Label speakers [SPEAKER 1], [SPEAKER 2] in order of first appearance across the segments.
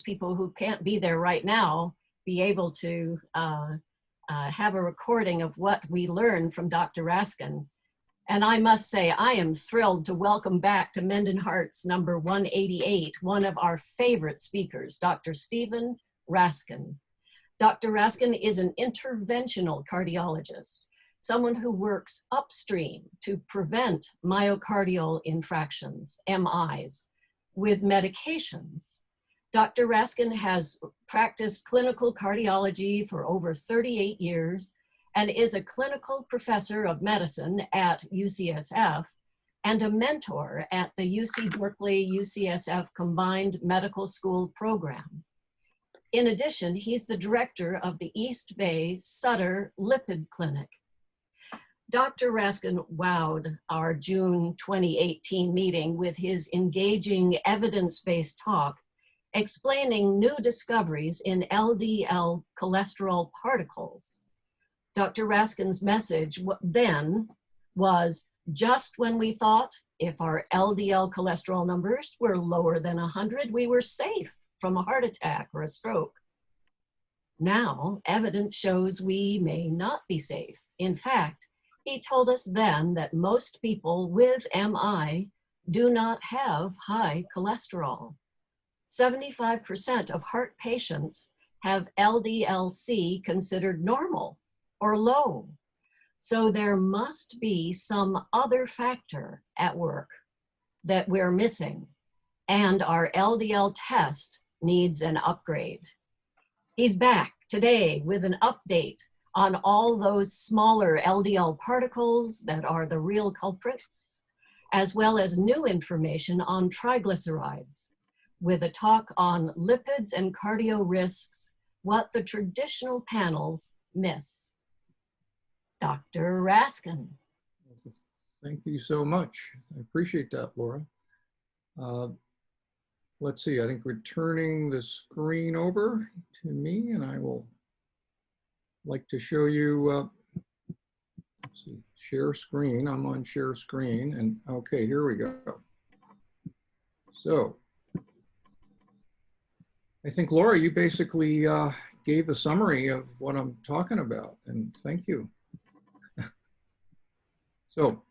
[SPEAKER 1] people who can't be there right now be able to have a recording of what we learned from Dr. Raskin. And I must say, I am thrilled to welcome back to Mendon Hearts number 188, one of our favorite speakers, Dr. Stephen Raskin. Dr. Raskin is an interventional cardiologist, someone who works upstream to prevent myocardial infractions, MIs, with medications. Dr. Raskin has practiced clinical cardiology for over 38 years and is a clinical professor of medicine at UCSF and a mentor at the UC Berkeley UCSF Combined Medical School program. In addition, he's the director of the East Bay Sutter Lipid Clinic. Dr. Raskin wowed our June 2018 meeting with his engaging evidence-based talk explaining new discoveries in LDL cholesterol particles. Dr. Raskin's message then was, just when we thought if our LDL cholesterol numbers were lower than 100, we were safe from a heart attack or a stroke. Now, evidence shows we may not be safe. In fact, he told us then that most people with MI do not have high cholesterol. 75% of heart patients have LDL-C considered normal or low. So there must be some other factor at work that we're missing, and our LDL test needs an upgrade. He's back today with an update on all those smaller LDL particles that are the real culprits, as well as new information on triglycerides, with a talk on lipids and cardio risks, what the traditional panels miss. Dr. Raskin.
[SPEAKER 2] Thank you so much. I appreciate that, Laura. Let's see, I think we're turning the screen over to me, and I will like to show you, let's see, share screen. I'm on share screen, and okay, here we go. So, I think, Laura, you basically gave the summary of what I'm talking about, and thank you. So,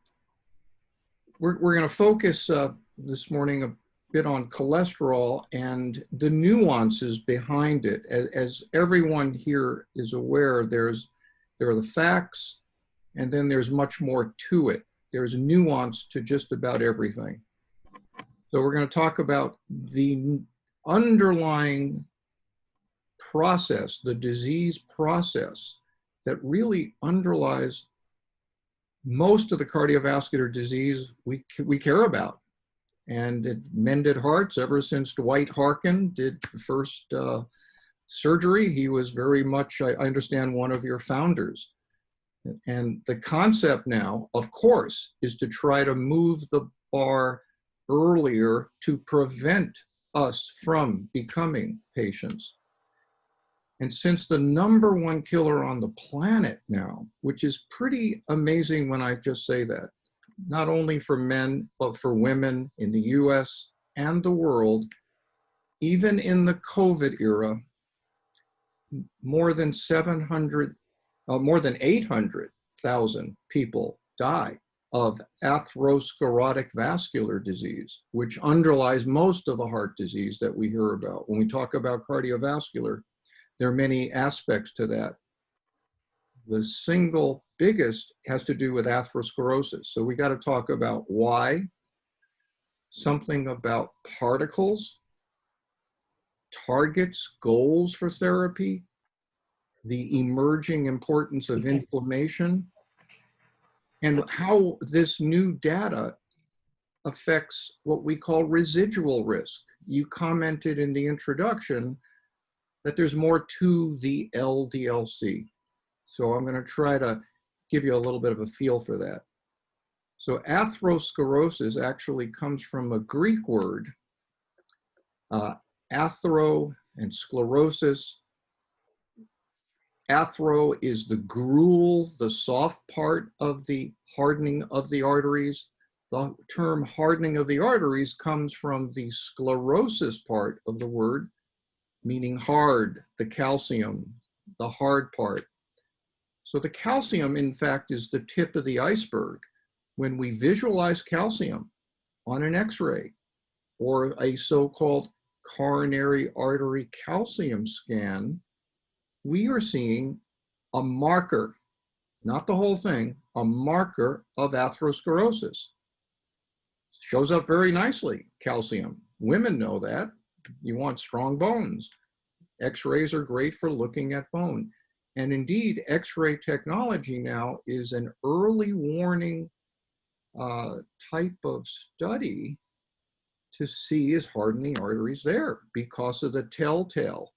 [SPEAKER 2] we're going to focus this morning a bit on cholesterol and the nuances behind it. As everyone here is aware, there are the facts, and then there's much more to it. There's nuance to just about everything. So we're going to talk about the underlying process, the disease process that really underlies most of the cardiovascular disease we care about. And it mended hearts ever since Dwight Harkin did the first surgery. He was very much, I understand, one of your founders. And the concept now, of course, is to try to move the bar earlier to prevent us from becoming patients. And since the #1 killer on the planet now, which is pretty amazing when I just say that, not only for men, but for women in the US and the world, even in the COVID era, more than 800,000 people die of atherosclerotic vascular disease, which underlies most of the heart disease that we hear about. When we talk about cardiovascular, there are many aspects to that. The single biggest has to do with atherosclerosis. So we got to talk about why, something about particles, targets, goals for therapy, the emerging importance of inflammation, and how this new data affects what we call residual risk. You commented in the introduction that there's more to the LDL-C. So I'm going to try to give you a little bit of a feel for that. So atherosclerosis actually comes from a Greek word, athero and sclerosis. Athero is the gruel, the soft part of the hardening of the arteries. The term hardening of the arteries comes from the sclerosis part of the word, meaning hard, the calcium, the hard part. So the calcium, in fact, is the tip of the iceberg. When we visualize calcium on an X-ray or a so-called coronary artery calcium scan, we are seeing a marker, not the whole thing, a marker of atherosclerosis. Shows up very nicely, calcium. Women know that. You want strong bones. X-rays are great for looking at bone. And indeed, X-ray technology now is an early warning type of study to see is hardening arteries there because of the telltale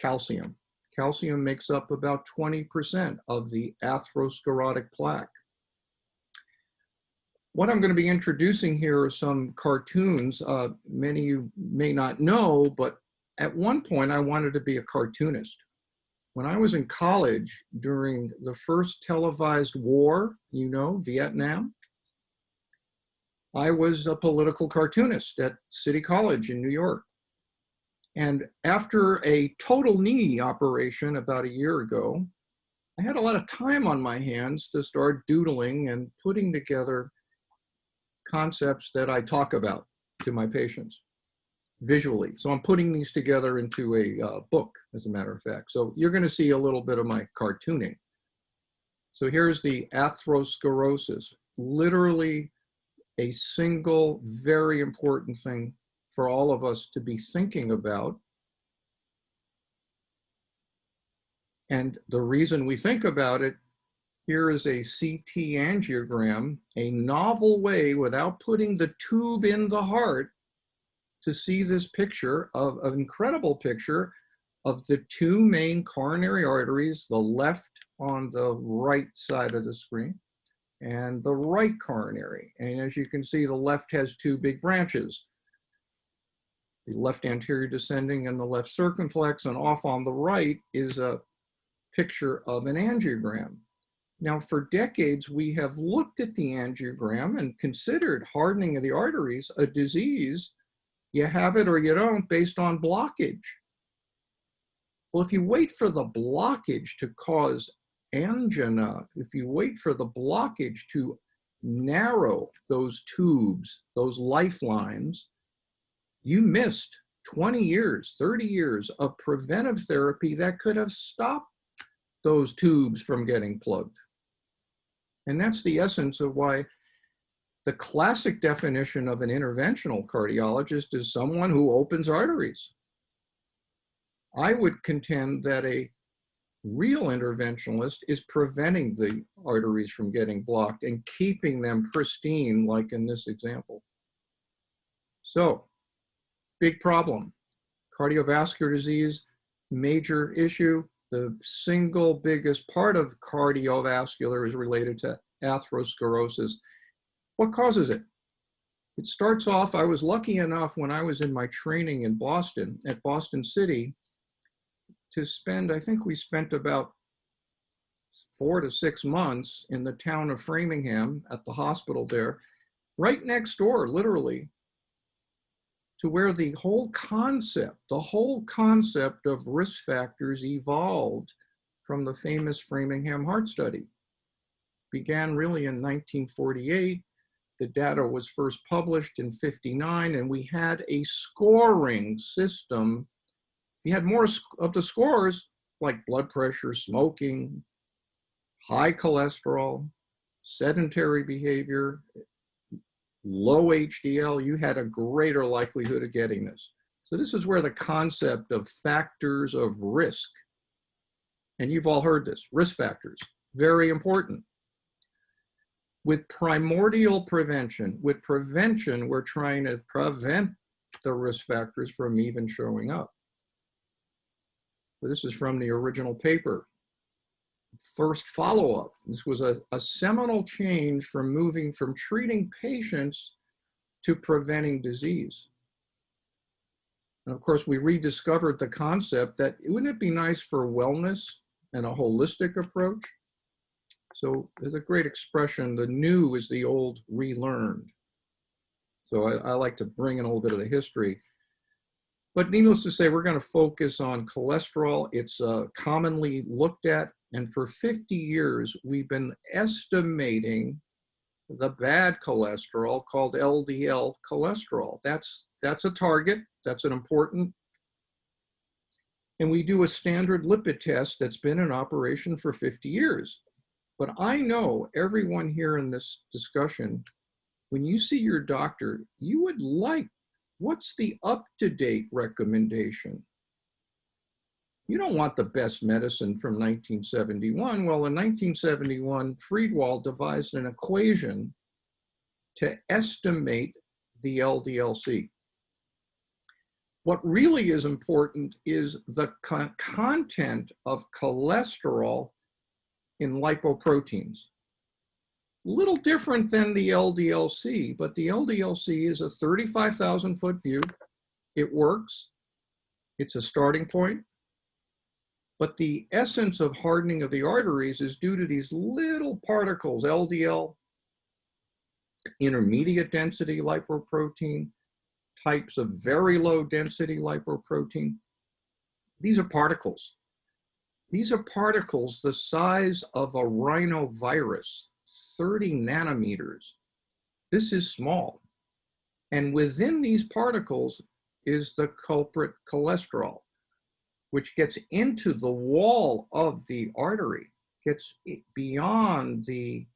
[SPEAKER 2] calcium. Calcium makes up about 20% of the atherosclerotic plaque. What I'm going to be introducing here are some cartoons. Many of you may not know, but at one point I wanted to be a cartoonist. When I was in college during the first televised war, you know, Vietnam, I was a political cartoonist at City College in New York. And after a total knee operation about a year ago, I had a lot of time on my hands to start doodling and putting together concepts that I talk about to my patients visually. So I'm putting these together into a book, as a matter of fact. So you're going to see a little bit of my cartooning. So here's the atherosclerosis, literally a single very important thing for all of us to be thinking about. And the reason we think about it, here is a CT angiogram, a novel way without putting the tube in the heart to see this picture of an incredible picture of the two main coronary arteries, the left on the right side of the screen and the right coronary. And as you can see, the left has two big branches, the left anterior descending and the left circumflex, and off on the right is a picture of an angiogram. Now, for decades, we have looked at the angiogram and considered hardening of the arteries a disease. You have it or you don't based on blockage. Well, if you wait for the blockage to cause angina, if you wait for the blockage to narrow those tubes, those lifelines, you missed 20 years, 30 years of preventive therapy that could have stopped those tubes from getting plugged. And that's the essence of why the classic definition of an interventional cardiologist is someone who opens arteries. I would contend that a real interventionalist is preventing the arteries from getting blocked and keeping them pristine, like in this example. So, big problem. Cardiovascular disease, major issue. The single biggest part of cardiovascular is related to atherosclerosis. What causes it? It starts off, I was lucky enough when I was in my training in Boston, at Boston City, to spend, I think we spent about 4 to 6 months in the town of Framingham at the hospital there, right next door, literally, to where the whole concept of risk factors evolved from the famous Framingham Heart Study. Began really in 1948. The data was first published in 59, and we had a scoring system. You had more of the scores, like blood pressure, smoking, high cholesterol, sedentary behavior, low HDL, you had a greater likelihood of getting this. So this is where the concept of factors of risk, and you've all heard this, risk factors, very important. With primordial prevention, with prevention, we're trying to prevent the risk factors from even showing up. So this is from the original paper. First follow-up. This was a seminal change from moving from treating patients to preventing disease. And of course, we rediscovered the concept that wouldn't it be nice for wellness and a holistic approach? So there's a great expression, the new is the old relearned. So I like to bring in a little bit of the history. But needless to say, we're going to focus on cholesterol. It's commonly looked at, and for 50 years, we've been estimating the bad cholesterol called LDL cholesterol. That's a target. That's an important. And we do a standard lipid test that's been in operation for 50 years. But I know everyone here in this discussion, when you see your doctor, you would like, what's the up-to-date recommendation? You don't want the best medicine from 1971. Well, in 1971, Friedwald devised an equation to estimate the LDL-C. What really is important is the content of cholesterol in lipoproteins. A little different than the LDL-C, but the LDL-C is a 35,000-foot view. It works. It's a starting point. But the essence of hardening of the arteries is due to these little particles, LDL, intermediate density lipoprotein, types of very low density lipoprotein. These are particles. These are particles the size of a rhinovirus, 30 nanometers. This is small. And within these particles is the culprit cholesterol, which gets into the wall of the artery, gets beyond the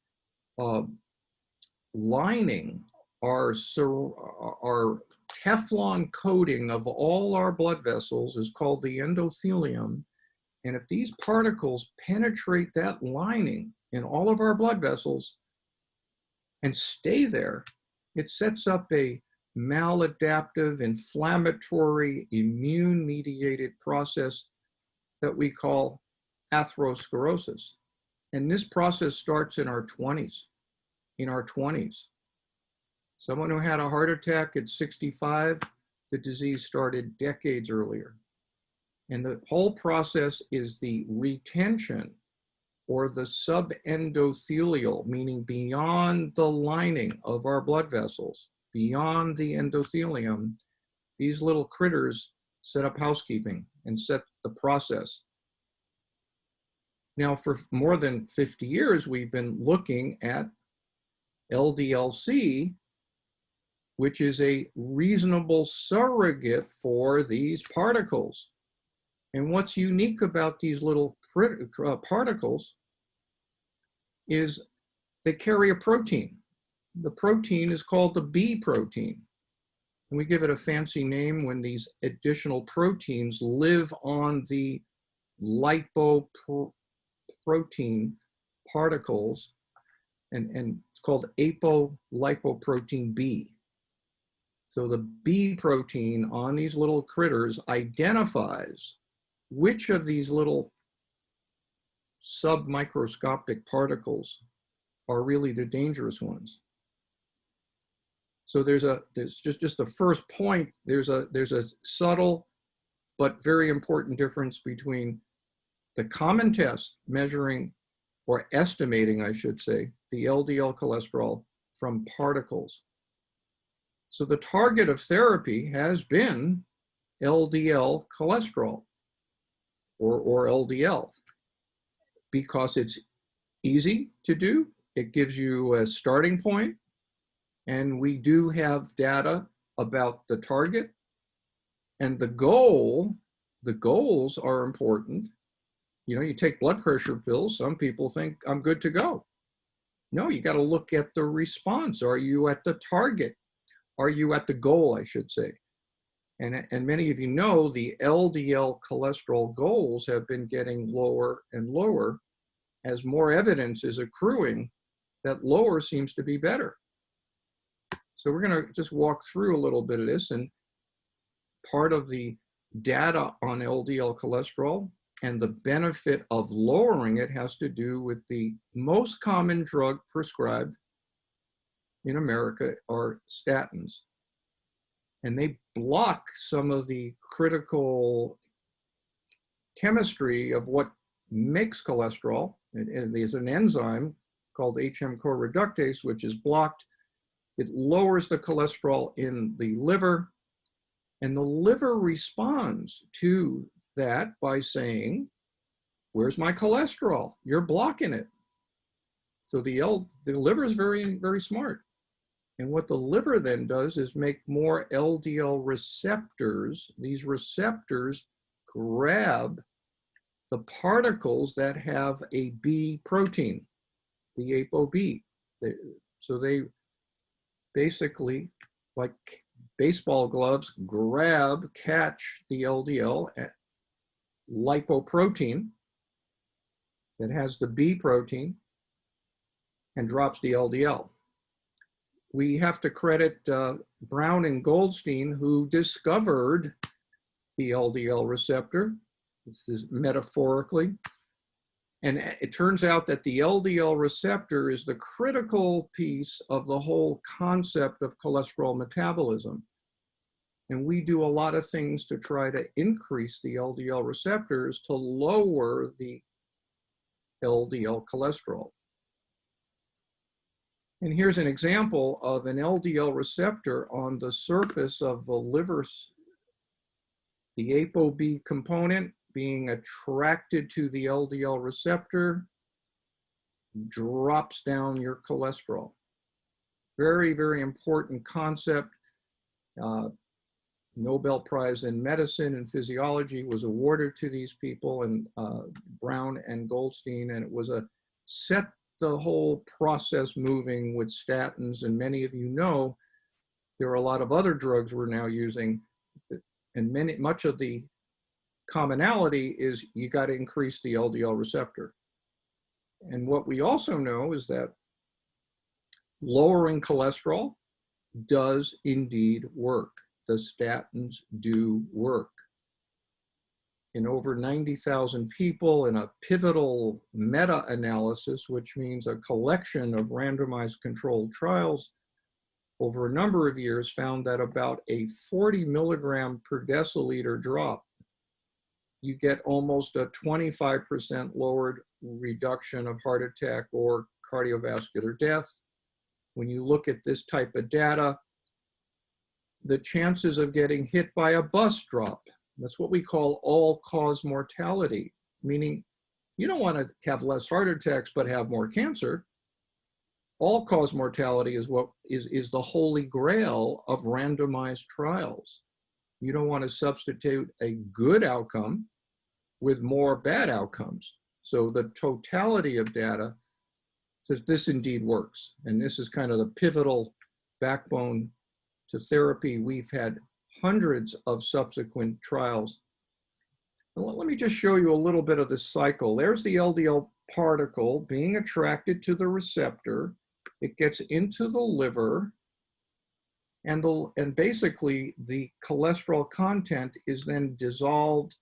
[SPEAKER 2] lining, our Teflon coating of all our blood vessels is called the endothelium. And if these particles penetrate that lining in all of our blood vessels and stay there, it sets up a maladaptive, inflammatory, immune-mediated process that we call atherosclerosis. And this process starts in our 20s. Someone who had a heart attack at 65, the disease started decades earlier. And the whole process is the retention or the subendothelial, meaning beyond the lining of our blood vessels, beyond the endothelium. These little critters set up housekeeping and set the process. Now, for more than 50 years, we've been looking at LDL-C, which is a reasonable surrogate for these particles. And what's unique about these little particles is they carry a protein. The protein is called the B protein. And we give it a fancy name when these additional proteins live on the lipoprotein particles, and it's called apolipoprotein B. So the B protein on these little critters identifies which of these little submicroscopic particles are really the dangerous ones. So there's just the first point, there's a subtle but very important difference between the common test measuring or estimating, I should say, the LDL cholesterol from particles. So the target of therapy has been LDL cholesterol or LDL because it's easy to do. It gives you a starting point. And we do have data about the target and the goal. The goals are important. You know, you take blood pressure pills. Some people think I'm good to go. No, you got to look at the response. Are you at the target? Are you at the goal, I should say? And many of you know the LDL cholesterol goals have been getting lower and lower as more evidence is accruing that lower seems to be better. So we're going to just walk through a little bit of this, and part of the data on LDL cholesterol and the benefit of lowering it has to do with the most common drug prescribed in America are statins. And they block some of the critical chemistry of what makes cholesterol. And there's an enzyme called HM-CoA reductase, which is blocked. It lowers the cholesterol in the liver. And the liver responds to that by saying, where's my cholesterol? You're blocking it. So the liver is very, very smart. And what the liver then does is make more LDL receptors. These receptors grab the particles that have a B protein, the ApoB. So they basically, like baseball gloves, catch the LDL lipoprotein that has the B protein and drops the LDL. We have to credit Brown and Goldstein, who discovered the LDL receptor. This is metaphorically. And it turns out that the LDL receptor is the critical piece of the whole concept of cholesterol metabolism. And we do a lot of things to try to increase the LDL receptors to lower the LDL cholesterol. And here's an example of an LDL receptor on the surface of the liver, the ApoB component being attracted to the LDL receptor, drops down your cholesterol. Very, very important concept. Nobel Prize in Medicine and Physiology was awarded to these people, and Brown and Goldstein, and it was a set the whole process moving with statins. And many of you know there are a lot of other drugs we're now using, and much of the commonality is you got to increase the LDL receptor. And what we also know is that lowering cholesterol does indeed work. The statins do work. In over 90,000 people in a pivotal meta-analysis, which means a collection of randomized controlled trials over a number of years, found that about a 40 milligram per deciliter drop, you get almost a 25% lowered reduction of heart attack or cardiovascular death. When you look at this type of data, the chances of getting hit by a bus drop. That's what we call all-cause mortality, meaning you don't want to have less heart attacks but have more cancer. All-cause mortality is what is the holy grail of randomized trials. You don't want to substitute a good outcome with more bad outcomes. So the totality of data says this indeed works. And this is kind of the pivotal backbone to therapy. We've had hundreds of subsequent trials. Let me just show you a little bit of this cycle. There's the LDL particle being attracted to the receptor. It gets into the liver, and basically the cholesterol content is then dissolved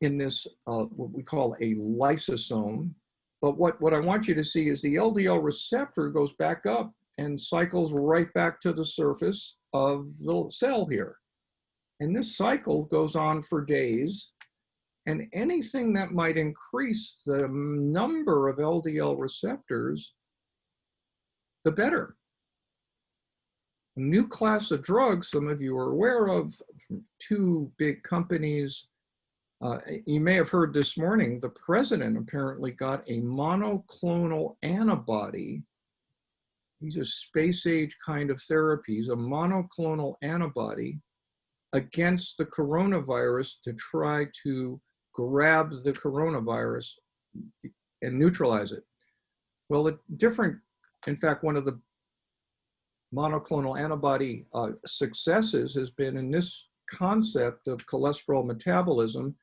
[SPEAKER 2] in this, what we call a lysosome. But what I want you to see is the LDL receptor goes back up and cycles right back to the surface of the cell here. And this cycle goes on for days. And anything that might increase the number of LDL receptors, the better. A new class of drugs, some of you are aware of, from two big companies. You may have heard this morning, the president apparently got a monoclonal antibody. These are space-age kind of therapies, a monoclonal antibody against the coronavirus to try to grab the coronavirus and neutralize it. Well, in fact, one of the monoclonal antibody successes has been in this concept of cholesterol metabolism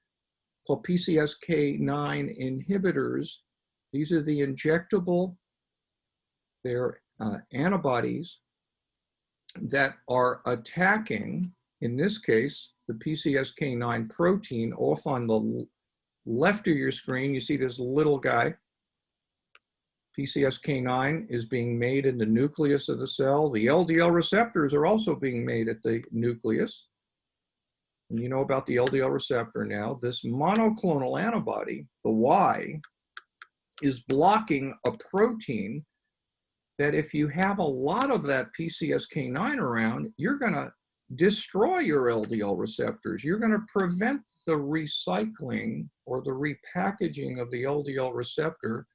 [SPEAKER 2] called PCSK9 inhibitors. These are the injectable, they're antibodies that are attacking, in this case, the PCSK9 protein. Off on the left of your screen, you see this little guy. PCSK9 is being made in the nucleus of the cell. The LDL receptors are also being made at the nucleus. And you know about the LDL receptor now. This monoclonal antibody, the Y, is blocking a protein that if you have a lot of that PCSK9 around, you're going to destroy your LDL receptors. You're going to prevent the recycling or the repackaging of the LDL receptor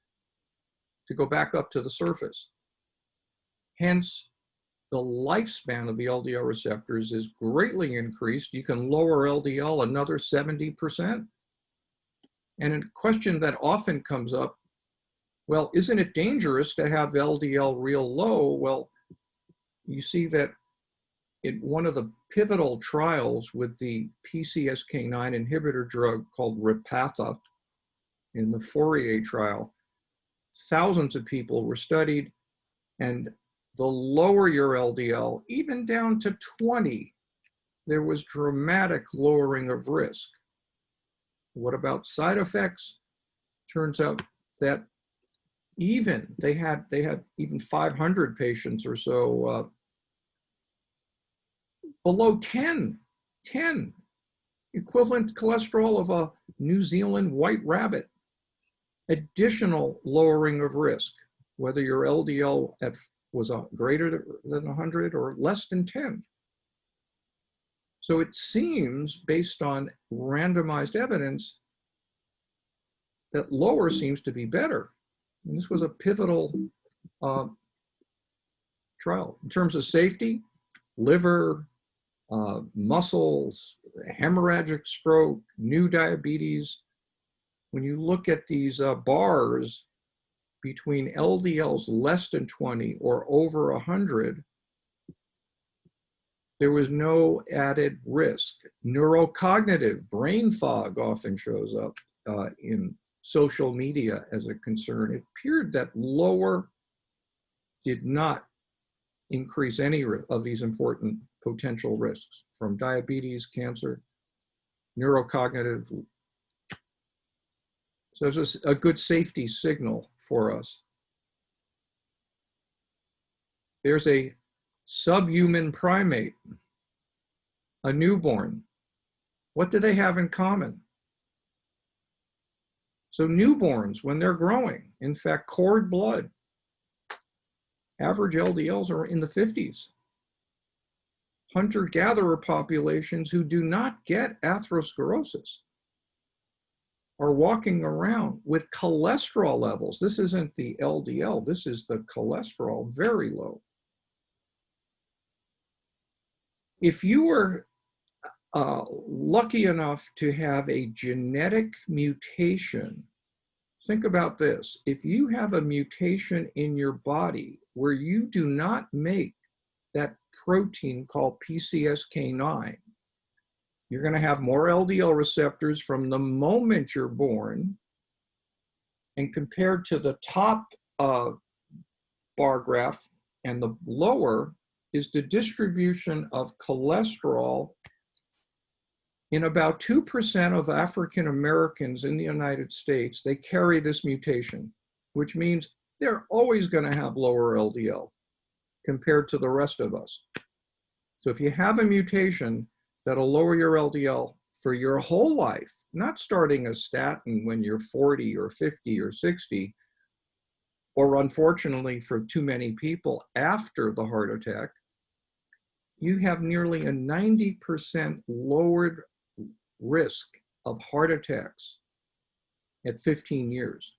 [SPEAKER 2] to go back up to the surface. Hence, the lifespan of the LDL receptors is greatly increased. You can lower LDL another 70%. And a question that often comes up, well, isn't it dangerous to have LDL real low? Well, you see that in one of the pivotal trials with the PCSK9 inhibitor drug called Repatha, in the Fourier trial, thousands of people were studied, and the lower your LDL, even down to 20, there was dramatic lowering of risk. What about side effects? Turns out that even they had even 500 patients or so below 10 equivalent cholesterol of a New Zealand white rabbit. Additional lowering of risk, whether your LDL was greater than 100 or less than 10. So it seems, based on randomized evidence, that lower seems to be better. And this was a pivotal trial. In terms of safety, liver, muscles, hemorrhagic stroke, new diabetes. When you look at these bars between LDLs less than 20 or over 100, there was no added risk. Neurocognitive brain fog often shows up in social media as a concern. It appeared that lower did not increase any of these important potential risks, from diabetes, cancer, neurocognitive. So it's a good safety signal for us. There's a subhuman primate, a newborn. What do they have in common? So newborns, when they're growing, in fact, cord blood, average LDLs are in the 50s. Hunter-gatherer populations who do not get atherosclerosis are walking around with cholesterol levels. This isn't the LDL, this is the cholesterol, very low. If you were lucky enough to have a genetic mutation, think about this. If you have a mutation in your body where you do not make that protein called PCSK9, you're going to have more LDL receptors from the moment you're born. And compared to the top bar graph and the lower is the distribution of cholesterol in about 2% of African Americans in the United States. They carry this mutation, which means they're always going to have lower LDL compared to the rest of us. So if you have a mutation that'll lower your LDL for your whole life, not starting a statin when you're 40 or 50 or 60, or unfortunately for too many people after the heart attack, you have nearly a 90% lowered risk of heart attacks at 15 years.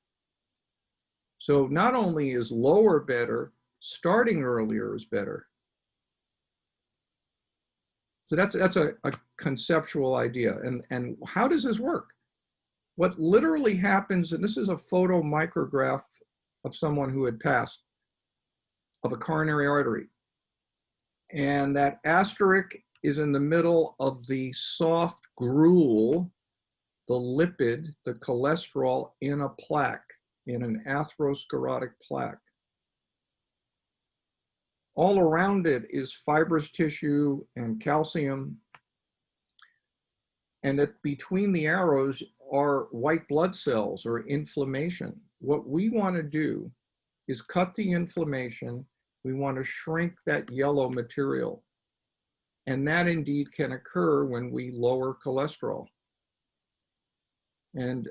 [SPEAKER 2] So not only is lower better, starting earlier is better. So that's a conceptual idea. And how does this work? What literally happens, and this is a photomicrograph of someone who had passed, of a coronary artery. And that asterisk is in the middle of the soft gruel, the lipid, the cholesterol in a plaque, in an atherosclerotic plaque. All around it is fibrous tissue and calcium, and that between the arrows are white blood cells or inflammation. What we want to do is cut the inflammation. We want to shrink that yellow material. And that indeed can occur when we lower cholesterol. And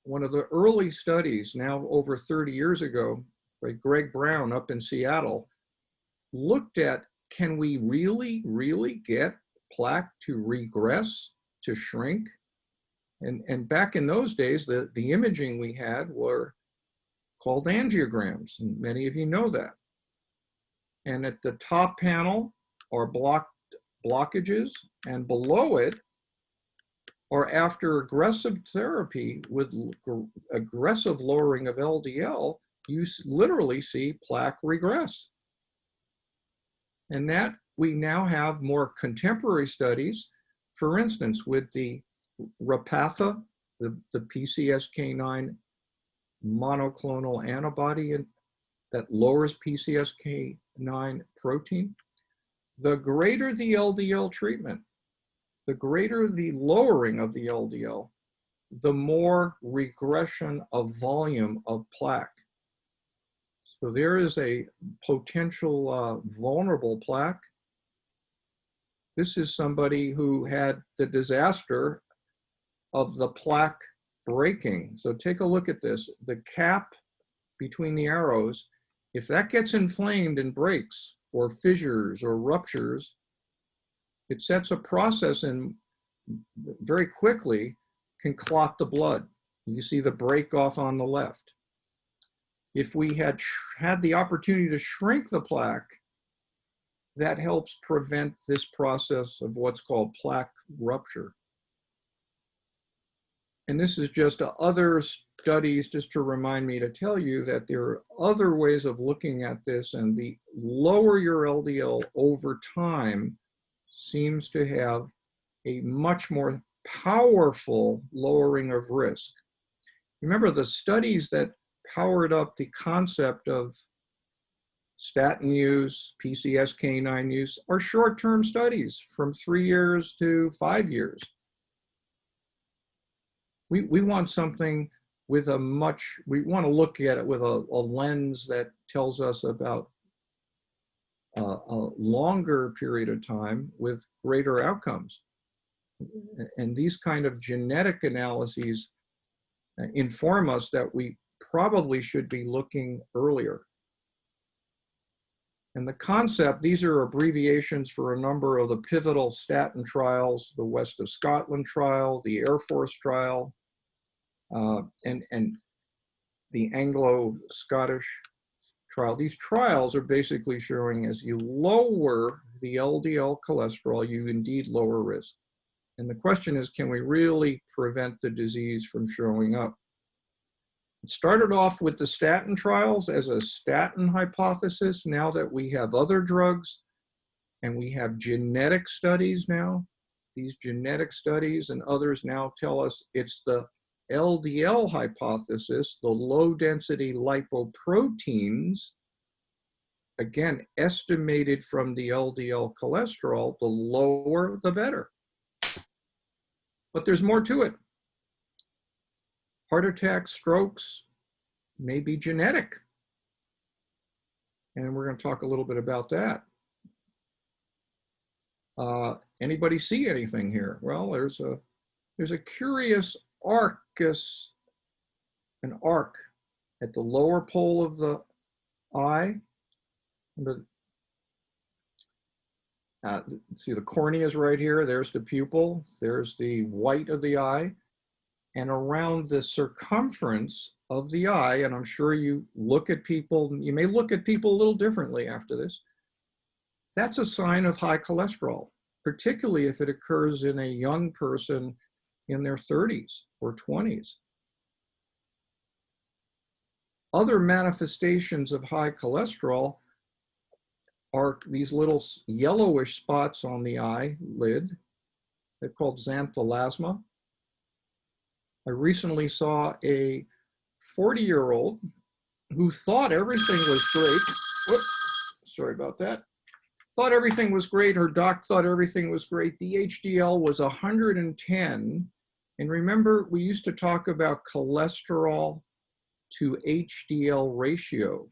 [SPEAKER 2] one of the early studies, now over 30 years ago, by Greg Brown up in Seattle, looked at, can we really get plaque to regress, to shrink? And back in those days, the imaging we had were called angiograms, and many of you know that. And at the top panel are blockages, and below it are after aggressive therapy with aggressive lowering of LDL, you literally see plaque regress. And that we now have more contemporary studies, for instance, with the Repatha, the PCSK9 monoclonal antibody that lowers PCSK9 protein. The greater the LDL treatment, the greater the lowering of the LDL, the more regression of volume of plaque. So there is a potential vulnerable plaque. This is somebody who had the disaster of the plaque breaking. So take a look at this. The cap between the arrows, if that gets inflamed and breaks, or fissures or ruptures, it sets a process in very quickly, can clot the blood. You see the break off on the left. If we had the opportunity to shrink the plaque, that helps prevent this process of what's called plaque rupture. And this is just other studies, just to remind me to tell you that there are other ways of looking at this, and the lower your LDL over time seems to have a much more powerful lowering of risk. Remember, the studies that powered up the concept of statin use, PCSK9 use, are short-term studies from 3 years to 5 years. We want something with we want to look at it with a lens that tells us about a longer period of time with greater outcomes. And these kind of genetic analyses inform us that we probably should be looking earlier. And the concept, these are abbreviations for a number of the pivotal statin trials, the West of Scotland trial, the Air Force trial, and the Anglo-Scottish trial. These trials are basically showing as you lower the LDL cholesterol, you indeed lower risk. And the question is, can we really prevent the disease from showing up? It started off with the statin trials as a statin hypothesis. Now that we have other drugs and we have genetic studies now, these genetic studies and others now tell us it's the LDL hypothesis, the low density lipoproteins, again, estimated from the LDL cholesterol, the lower the better. But there's more to it. Heart attacks, strokes may be genetic. And we're going to talk a little bit about that. Anybody see anything here? Well, there's a curious an arc at the lower pole of the eye. See, the cornea is right here. There's the pupil. There's the white of the eye. And around the circumference of the eye, and I'm sure you look at people, you may look at people a little differently after this, that's a sign of high cholesterol, particularly if it occurs in a young person in their 30s or 20s. Other manifestations of high cholesterol are these little yellowish spots on the eyelid. They're called xanthelasma. I recently saw a 40-year-old who thought everything was great. Whoops, sorry about that. Thought everything was great. Her doc thought everything was great. The HDL was 110. And remember, we used to talk about cholesterol to HDL ratio.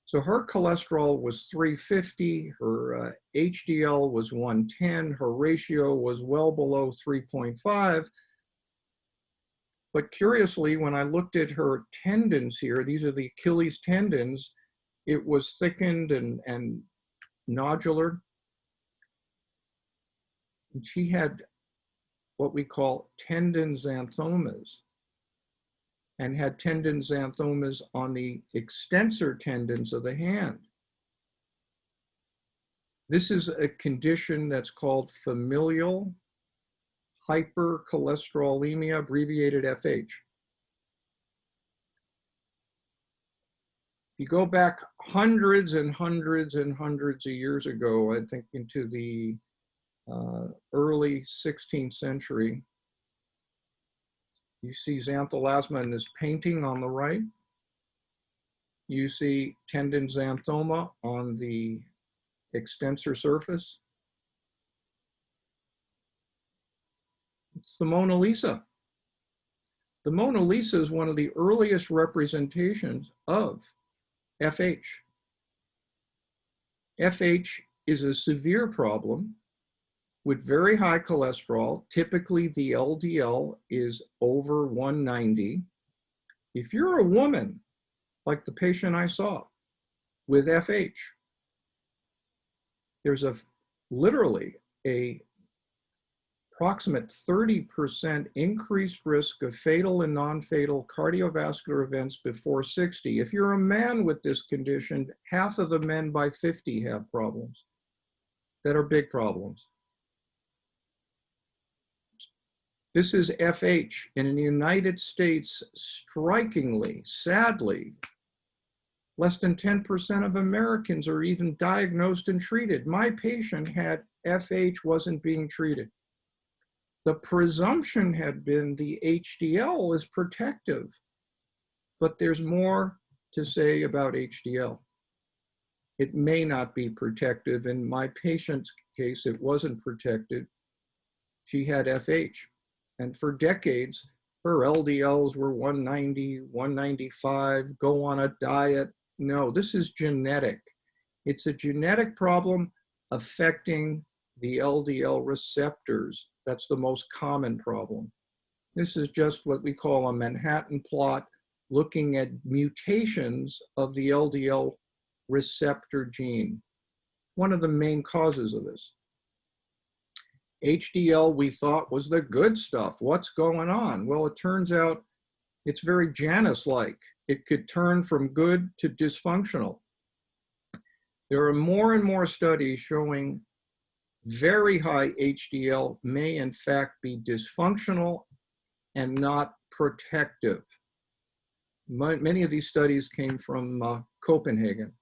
[SPEAKER 2] So her cholesterol was 350, her HDL was 110, her ratio was well below 3.5. But curiously, when I looked at her tendons here, these are the Achilles tendons, it was thickened and nodular. And she had what we call tendon xanthomas, and had tendon xanthomas on the extensor tendons of the hand. This is a condition that's called familial hypercholesterolemia, abbreviated FH. If you go back hundreds and hundreds and hundreds of years ago, I think into the early 16th century, you see xanthelasma in this painting on the right. You see tendon xanthoma on the extensor surface. It's the Mona Lisa. The Mona Lisa is one of the earliest representations of FH. FH is a severe problem with very high cholesterol. Typically, the LDL is over 190. If you're a woman, like the patient I saw with FH, there's literally a approximate 30% increased risk of fatal and non-fatal cardiovascular events before 60. If you're a man with this condition, half of the men by 50 have problems that are big problems. This is FH, and in the United States, strikingly, sadly, less than 10% of Americans are even diagnosed and treated. My patient had FH, wasn't being treated. The presumption had been the HDL is protective, but there's more to say about HDL. It may not be protective. In my patient's case, it wasn't protected. She had FH, and for decades, her LDLs were 190, 195, go on a diet. No, this is genetic. It's a genetic problem affecting the LDL receptors. That's the most common problem. This is just what we call a Manhattan plot, looking at mutations of the LDL receptor gene. One of the main causes of this. HDL, we thought, was the good stuff. What's going on? Well, it turns out it's very Janus-like. It could turn from good to dysfunctional. There are more and more studies showing very high HDL may in fact be dysfunctional and not protective. Many of these studies came from Copenhagen.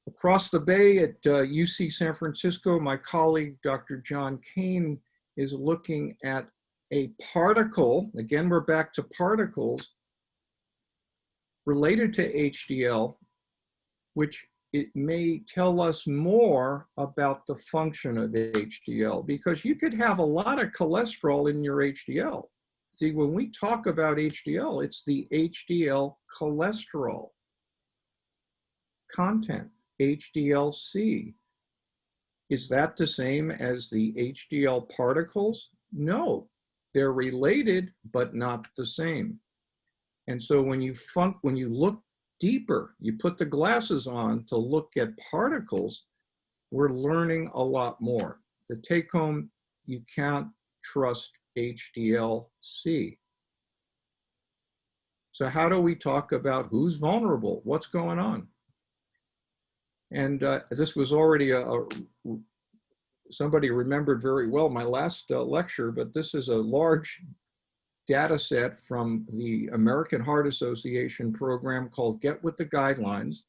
[SPEAKER 2] Across the bay at UC San Francisco, my colleague, Dr. John Kane, is looking at a particle, again, we're back to particles, related to HDL, which it may tell us more about the function of HDL, because you could have a lot of cholesterol in your HDL. See, when we talk about HDL, it's the HDL cholesterol content, HDL-C. Is that the same as the HDL particles? No, they're related, but not the same. And so when you look deeper, you put the glasses on to look at particles, we're learning a lot more. The take home, you can't trust HDL-C. So how do we talk about who's vulnerable? What's going on? And this was already somebody remembered very well my last lecture, but this is a large data set from the American Heart Association program called Get With the Guidelines.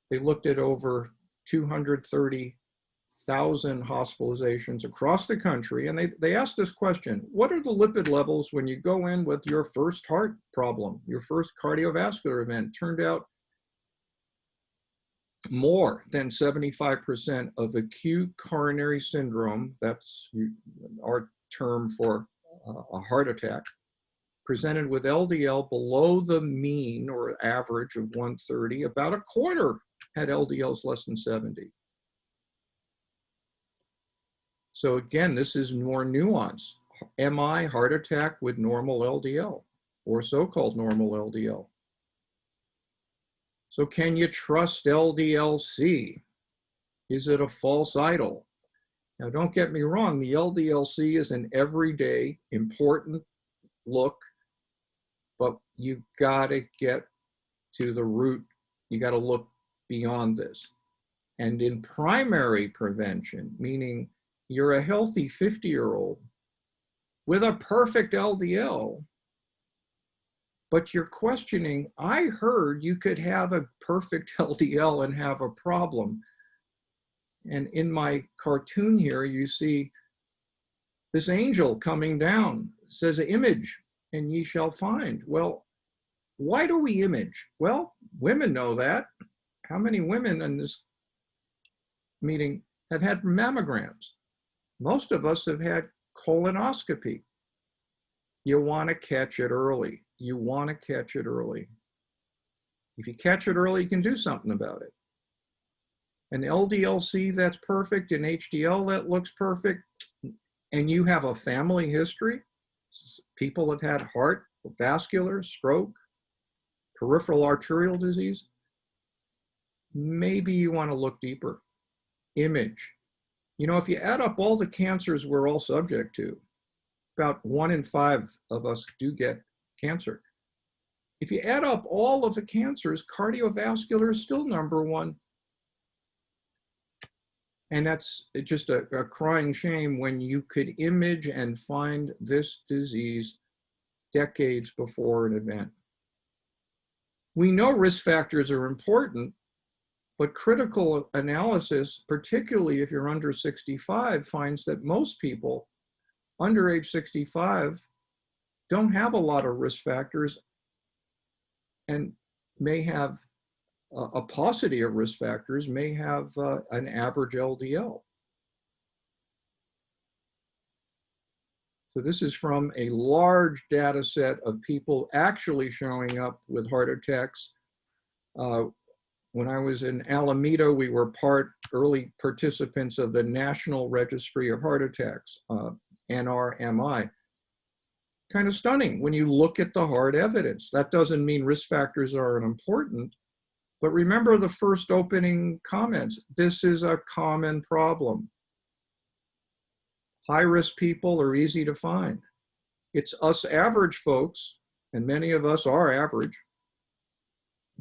[SPEAKER 2] They looked at over 230,000 hospitalizations across the country, and they asked this question: what are the lipid levels when you go in with your first heart problem, your first cardiovascular event? Turned out more than 75% of acute coronary syndrome, that's our term for a heart attack, presented with LDL below the mean or average of 130. About a quarter had LDLs less than 70. So again, this is more nuanced. MI, heart attack with normal LDL or so-called normal LDL. So can you trust LDL-C? Is it a false idol? Now, don't get me wrong, the LDL-C is an everyday important look, but you've got to get to the root. You got to look beyond this. And in primary prevention, meaning you're a healthy 50-year-old with a perfect LDL, but you're questioning, I heard you could have a perfect LDL and have a problem. And in my cartoon here, you see this angel coming down, says, image and ye shall find. Well, why do we image? Well, women know that. How many women in this meeting have had mammograms? Most of us have had colonoscopy. You want to catch it early. You want to catch it early. If you catch it early, you can do something about it. An LDL-C that's perfect, an HDL that looks perfect, and you have a family history, people have had heart, vascular, stroke, peripheral arterial disease, maybe you want to look deeper. Image. You know, if you add up all the cancers we're all subject to, about 1 in 5 of us do get cancer. If you add up all of the cancers, cardiovascular is still #1. And that's just a crying shame when you could image and find this disease decades before an event. We know risk factors are important, but critical analysis, particularly if you're under 65, finds that most people under age 65 don't have a lot of risk factors and may have a paucity of risk factors, may have an average LDL. So this is from a large data set of people actually showing up with heart attacks. When I was in Alameda, we were early participants of the National Registry of Heart Attacks, NRMI. Kind of stunning when you look at the hard evidence. That doesn't mean risk factors aren't important, but remember the first opening comments. This is a common problem. High-risk people are easy to find. It's us average folks, and many of us are average.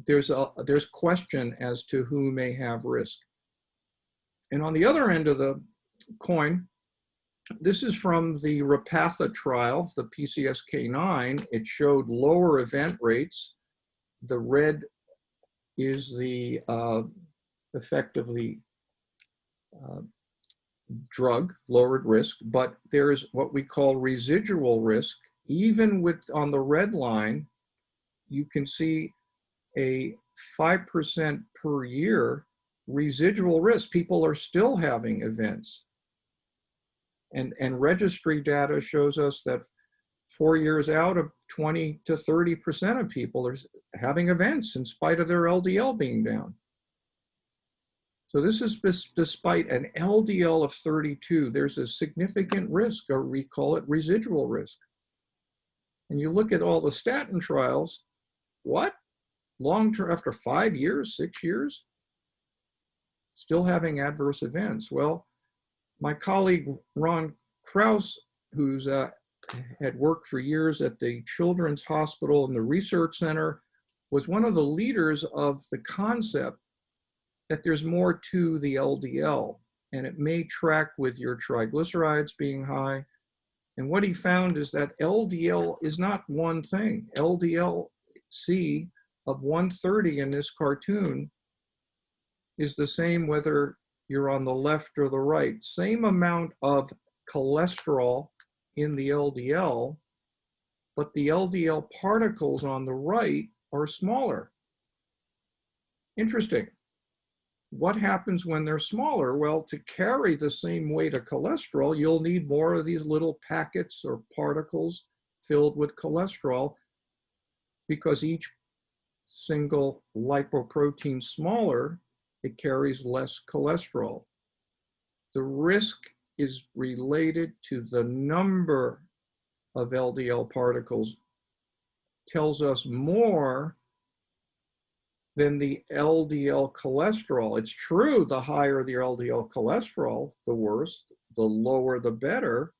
[SPEAKER 2] There's question as to who may have risk. And on the other end of the coin, this is from the Repatha trial, the PCSK9. It showed lower event rates. The red is the effect of the drug, lowered risk, but there's what we call residual risk. Even with on the red line, you can see a 5% per year residual risk. People are still having events. And registry data shows us that 4 years out, of 20 to 30% of people are having events in spite of their LDL being down. So this is despite an LDL of 32, there's a significant risk, or we call it residual risk. And you look at all the statin trials, what? Long-term, after 5 years, 6 years, still having adverse events. Well, my colleague Ron Krause, who's had worked for years at the Children's Hospital and the Research Center, was one of the leaders of the concept that there's more to the LDL, and it may track with your triglycerides being high. And what he found is that LDL is not one thing. LDL-C of 130 in this cartoon is the same whether you're on the left or the right. Same amount of cholesterol in the LDL, but the LDL particles on the right are smaller. Interesting. What happens when they're smaller? Well, to carry the same weight of cholesterol, you'll need more of these little packets or particles filled with cholesterol, because each single lipoprotein smaller, it carries less cholesterol. The risk is related to the number of LDL particles tells us more than the LDL cholesterol. It's true, the higher the LDL cholesterol, the worse, the lower the better.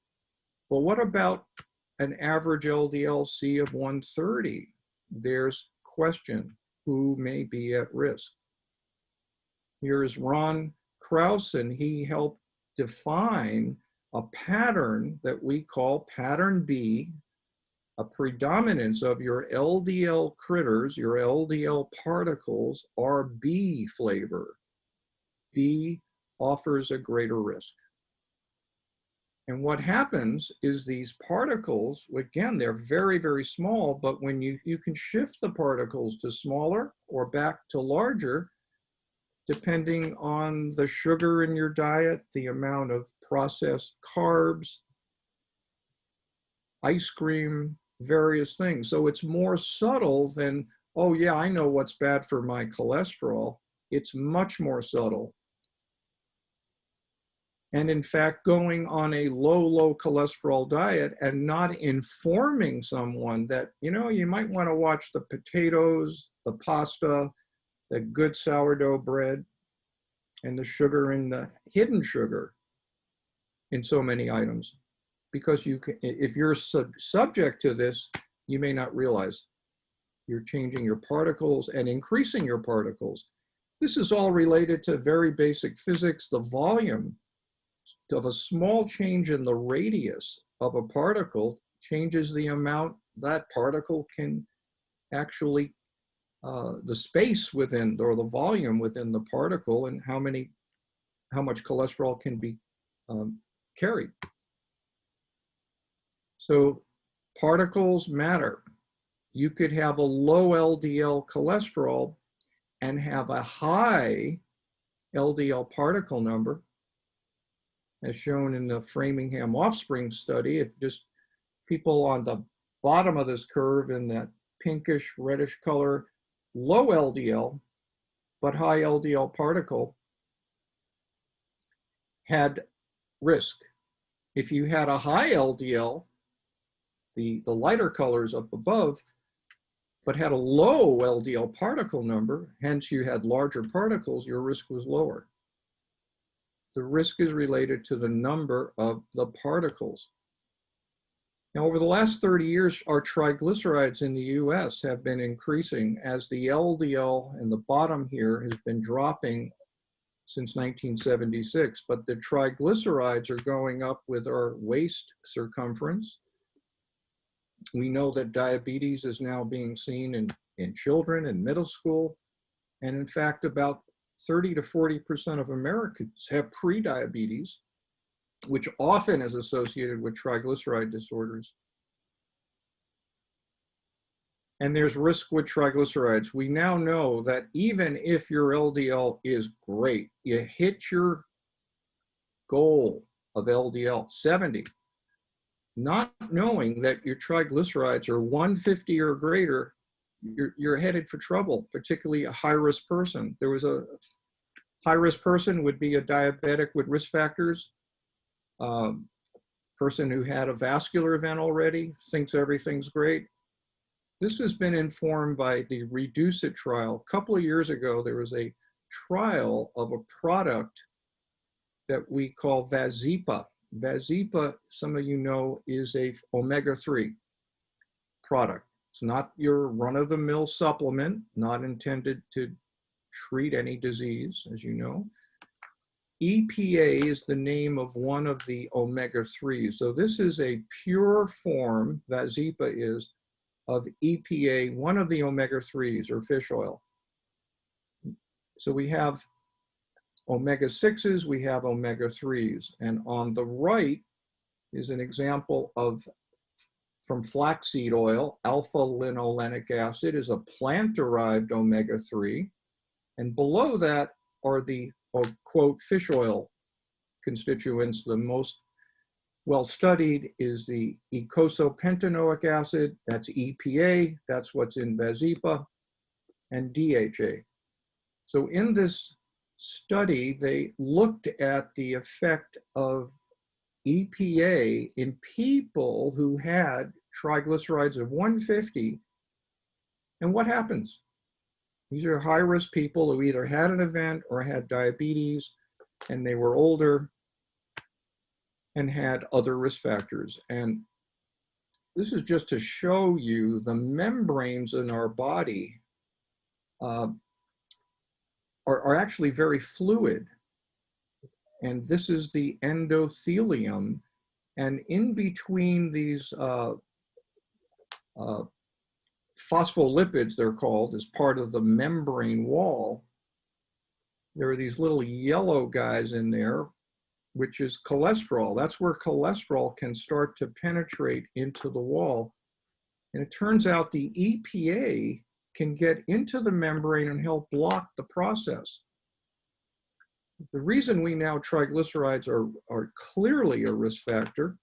[SPEAKER 2] But what about an average LDL-C of 130? There's question, who may be at risk? Here is Ron Krause, and he helped define a pattern that we call pattern B, a predominance of your LDL critters, your LDL particles are B flavor. B offers a greater risk. And what happens is these particles, again, they're very, very small, but when you can shift the particles to smaller or back to larger, depending on the sugar in your diet, the amount of processed carbs, ice cream, various things. So it's more subtle than, oh yeah, I know what's bad for my cholesterol. It's much more subtle. And in fact, going on a low cholesterol diet and not informing someone that, you know, you might want to watch the potatoes, the pasta, the good sourdough bread, and the sugar and the hidden sugar in so many items. Because you can, if you're subject to this, you may not realize you're changing your particles and increasing your particles. This is all related to very basic physics. The volume of a small change in the radius of a particle changes the amount that particle can actually, the space within, or the volume within the particle, and how much cholesterol can be carried. So particles matter. You could have a low LDL cholesterol and have a high LDL particle number, as shown in the Framingham offspring study. If just people on the bottom of this curve in that pinkish reddish color, low LDL, but high LDL particle, had risk. If you had a high LDL, the lighter colors up above, but had a low LDL particle number, hence you had larger particles, your risk was lower. The risk is related to the number of the particles. Now, over the last 30 years, our triglycerides in the US have been increasing as the LDL in the bottom here has been dropping since 1976, but the triglycerides are going up with our waist circumference. We know that diabetes is now being seen in children in middle school. And in fact, about 30 to 40% of Americans have prediabetes, which often is associated with triglyceride disorders. And there's risk with triglycerides. We now know that even if your LDL is great, you hit your goal of LDL 70, not knowing that your triglycerides are 150 or greater, you're headed for trouble, particularly a high-risk person. There was a high-risk person would be a diabetic with risk factors, person who had a vascular event already, thinks everything's great. This has been informed by the Reduce It trial. A couple of years ago, there was a trial of a product that we call Vazipa. Vazipa, some of you know, is a omega-3 product. It's not your run-of-the-mill supplement, not intended to treat any disease, as you know. EPA is the name of one of the omega-3s. So this is a pure form, Vazipa is, of EPA, one of the omega-3s, or fish oil. So we have omega-6s, we have omega-3s. And on the right is an example of, from flaxseed oil, alpha-linolenic acid is a plant-derived omega-3. And below that are the, quote, fish oil constituents. The most well-studied is the eicosapentaenoic acid, that's EPA, that's what's in Vazipa, and DHA. So in this study, they looked at the effect of EPA in people who had triglycerides of 150. And what happens? These are high-risk people who either had an event or had diabetes, and they were older and had other risk factors. And this is just to show you the membranes in our body are actually very fluid. And this is the endothelium. And in between these phospholipids, they're called, as part of the membrane wall, there are these little yellow guys in there, which is cholesterol. That's where cholesterol can start to penetrate into the wall. And it turns out the EPA can get into the membrane and help block the process. The reason we know triglycerides are clearly a risk factor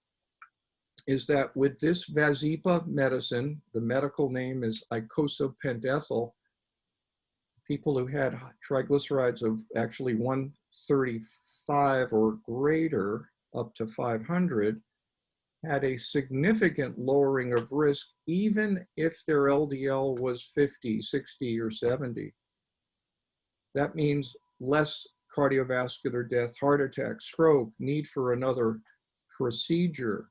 [SPEAKER 2] is that with this Vazipa medicine, the medical name is icosapent-ethyl, people who had triglycerides of actually 135 or greater up to 500 had a significant lowering of risk, even if their LDL was 50, 60, or 70. That means less cardiovascular death, heart attack, stroke, need for another procedure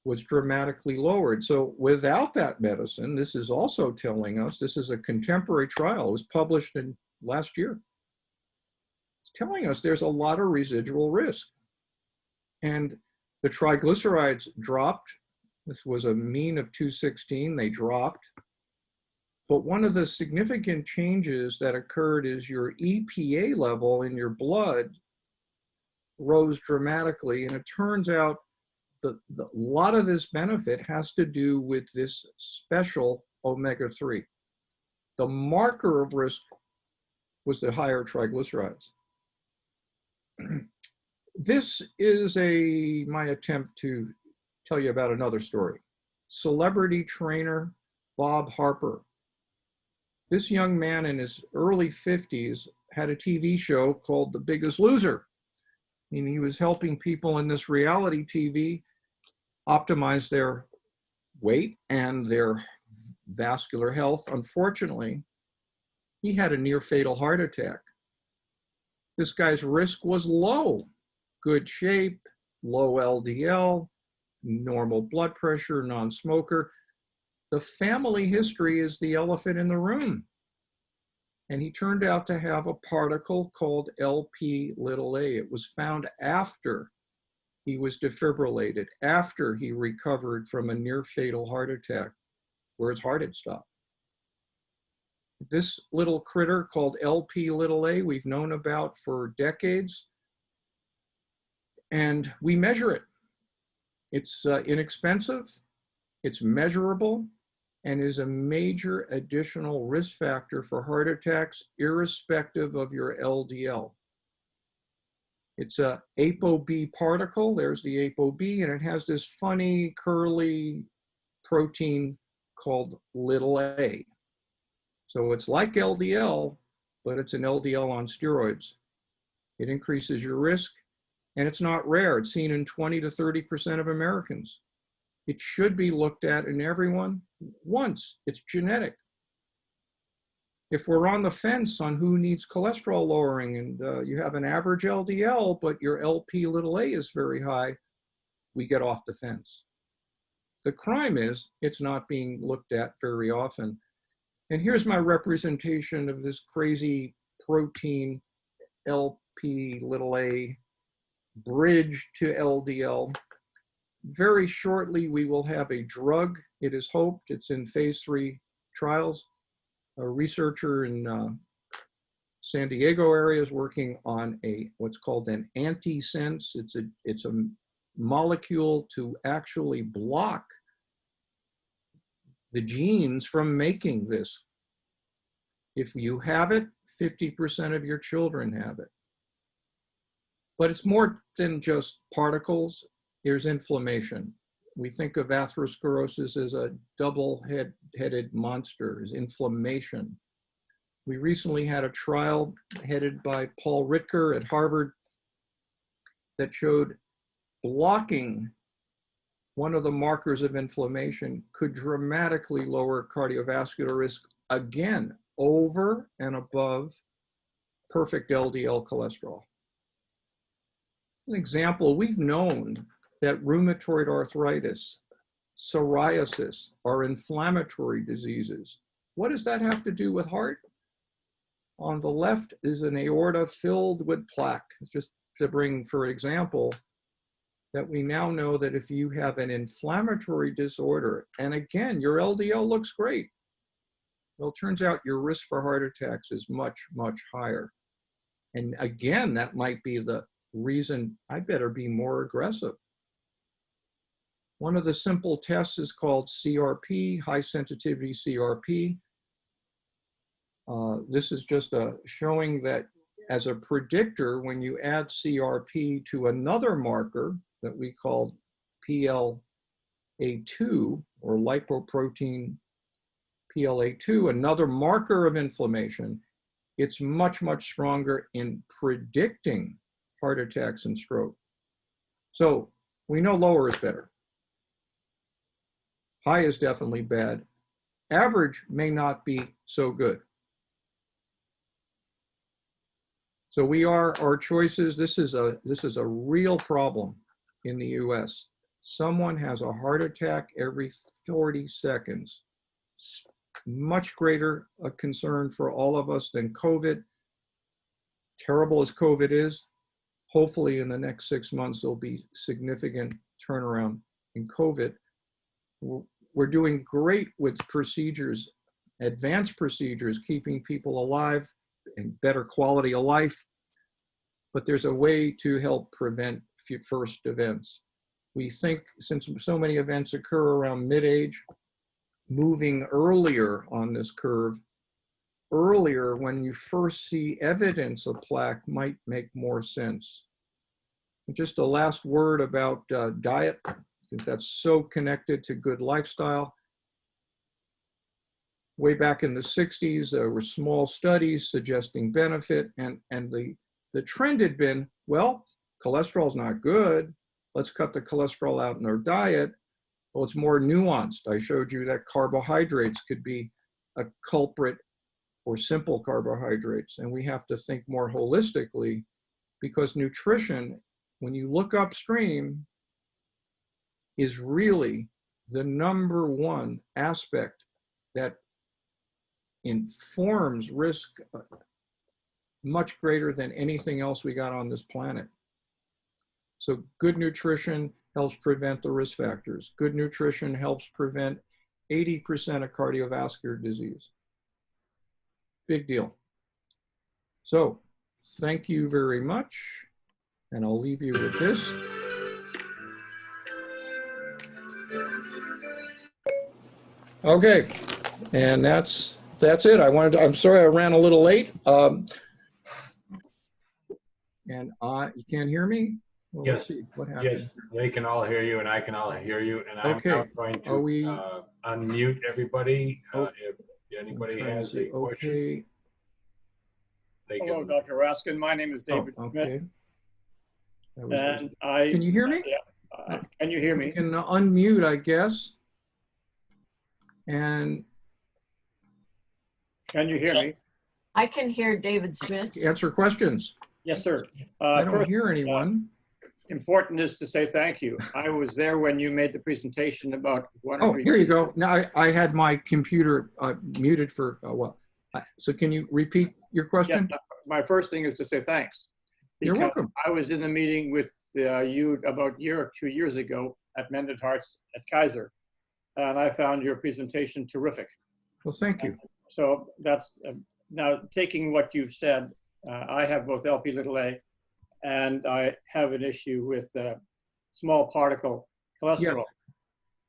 [SPEAKER 2] was dramatically lowered. So without that medicine, this is also telling us, this is a contemporary trial, it was published in last year. It's telling us there's a lot of residual risk. And the triglycerides dropped. This was a mean of 216, they dropped. But one of the significant changes that occurred is your EPA level in your blood rose dramatically. And it turns out a lot of this benefit has to do with this special omega-3. The marker of risk was the higher triglycerides. This is my attempt to tell you about another story. Celebrity trainer Bob Harper. This young man in his early 50s had a TV show called The Biggest Loser. And he was helping people in this reality TV optimize their weight and their vascular health. Unfortunately, he had a near fatal heart attack. This guy's risk was low, good shape, low LDL, normal blood pressure, non-smoker. The family history is the elephant in the room. And he turned out to have a particle called Lp little a. It was found after he was defibrillated, after he recovered from a near fatal heart attack where his heart had stopped. This little critter called Lp little a, we've known about for decades, and we measure it. It's inexpensive, it's measurable, and is a major additional risk factor for heart attacks, irrespective of your LDL. It's a ApoB particle, there's the ApoB, and it has this funny curly protein called little a. So it's like LDL, but it's an LDL on steroids. It increases your risk, and it's not rare. It's seen in 20 to 30% of Americans. It should be looked at in everyone once. It's genetic. If we're on the fence on who needs cholesterol lowering and you have an average LDL, but your Lp little a is very high, we get off the fence. The crime is it's not being looked at very often. And here's my representation of this crazy protein Lp little a bridge to LDL. Very shortly, we will have a drug. It is hoped. It's in phase 3 trials. A researcher in San Diego area is working on what's called an antisense. It's a molecule to actually block the genes from making this. If you have it, 50% of your children have it. But it's more than just particles. There's inflammation. We think of atherosclerosis as a double-headed monster, as inflammation. We recently had a trial headed by Paul Ritker at Harvard. that showed blocking one of the markers of inflammation could dramatically lower cardiovascular risk, again, over and above perfect LDL cholesterol. As an example, we've known that rheumatoid arthritis, psoriasis are inflammatory diseases. What does that have to do with heart? On the left is an aorta filled with plaque. Just to bring, for example, that we now know that if you have an inflammatory disorder, and again, your LDL looks great, well, it turns out your risk for heart attacks is much, much higher. And again, that might be the reason I better be more aggressive. One of the simple tests is called CRP, high sensitivity CRP. This is just showing that as a predictor, when you add CRP to another marker that we call PLA2 or lipoprotein PLA2, another marker of inflammation, it's much, much stronger in predicting heart attacks and stroke. So we know lower is better. High is definitely bad. Average may not be so good. So our choices, this is a real problem in the US. Someone has a heart attack every 40 seconds. Much greater a concern for all of us than COVID. Terrible as COVID is, hopefully in the next 6 months, there'll be significant turnaround in COVID. We're doing great with procedures, advanced procedures, keeping people alive and better quality of life. But there's a way to help prevent first events. We think since so many events occur around mid-age, moving earlier on this curve, earlier when you first see evidence of plaque might make more sense. Just a last word about diet, because that's so connected to good lifestyle. Way back in the 60s, there were small studies suggesting benefit, and the trend had been, well, cholesterol's not good. Let's cut the cholesterol out in our diet. Well, it's more nuanced. I showed you that carbohydrates could be a culprit, or simple carbohydrates, and we have to think more holistically, because nutrition, when you look upstream, is really the #1 aspect that informs risk much greater than anything else we got on this planet. So good nutrition helps prevent the risk factors. Good nutrition helps prevent 80% of cardiovascular disease. Big deal. So thank you very much. And I'll leave you with this. Okay, and that's it. I'm sorry I ran a little late. And you can't hear me? Well,
[SPEAKER 3] yes.
[SPEAKER 2] Let's see what happens.
[SPEAKER 3] Yes, they can all hear you and I can all hear you. And I'm
[SPEAKER 2] Okay.
[SPEAKER 3] now going to unmute everybody. If anybody has a question.
[SPEAKER 2] Okay.
[SPEAKER 4] Hello, Dr. Raskin. My name is David
[SPEAKER 2] okay.
[SPEAKER 4] Smith. And
[SPEAKER 2] can you hear me?
[SPEAKER 4] Yeah. Can you hear me?
[SPEAKER 2] You can unmute, I guess. And
[SPEAKER 4] can you hear me?
[SPEAKER 1] I can hear David Smith.
[SPEAKER 2] Answer questions.
[SPEAKER 4] Yes, sir.
[SPEAKER 2] I don't
[SPEAKER 4] first,
[SPEAKER 2] hear anyone.
[SPEAKER 4] Important is to say thank you. I was there when you made the presentation about one.
[SPEAKER 2] Oh, here you go. Now I had my computer muted for a while. So can you repeat your question?
[SPEAKER 4] Yeah, my first thing is to say thanks.
[SPEAKER 2] You're welcome.
[SPEAKER 4] I was in the meeting with you about a year or 2 years ago at Mended Hearts at Kaiser, and I found your presentation terrific.
[SPEAKER 2] Well, thank you.
[SPEAKER 4] So that's, now taking what you've said, I have both Lp(a) and I have an issue with small particle cholesterol.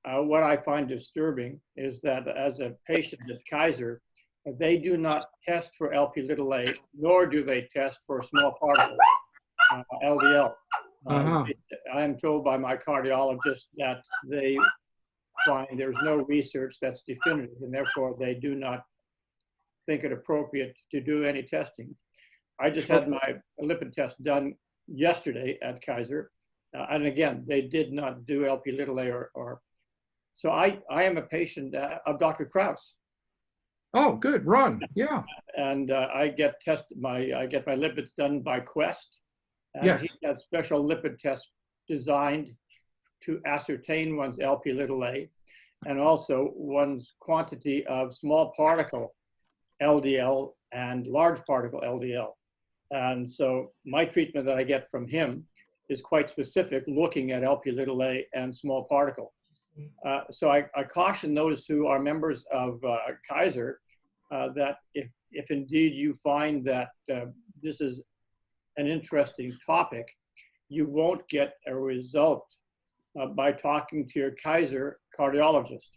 [SPEAKER 4] Yeah. What I find disturbing is that as a patient at Kaiser, they do not test for Lp(a), nor do they test for small particle LDL. I am told by my cardiologist that they find there's no research that's definitive, and therefore they do not think it appropriate to do any testing. I just had my lipid test done yesterday at Kaiser. And again, they did not do LP little a or so I am a patient of Dr. Kraus.
[SPEAKER 2] Oh, good, Ron. Yeah.
[SPEAKER 4] And I get my lipids done by Quest. And
[SPEAKER 2] Yes.
[SPEAKER 4] he has special lipid tests designed to ascertain one's LP little a and also one's quantity of small particle LDL and large particle LDL. And so my treatment that I get from him is quite specific, looking at LP little a and small particle. So I caution those who are members of Kaiser that if indeed you find that this is an interesting topic, you won't get a result by talking to your Kaiser cardiologist,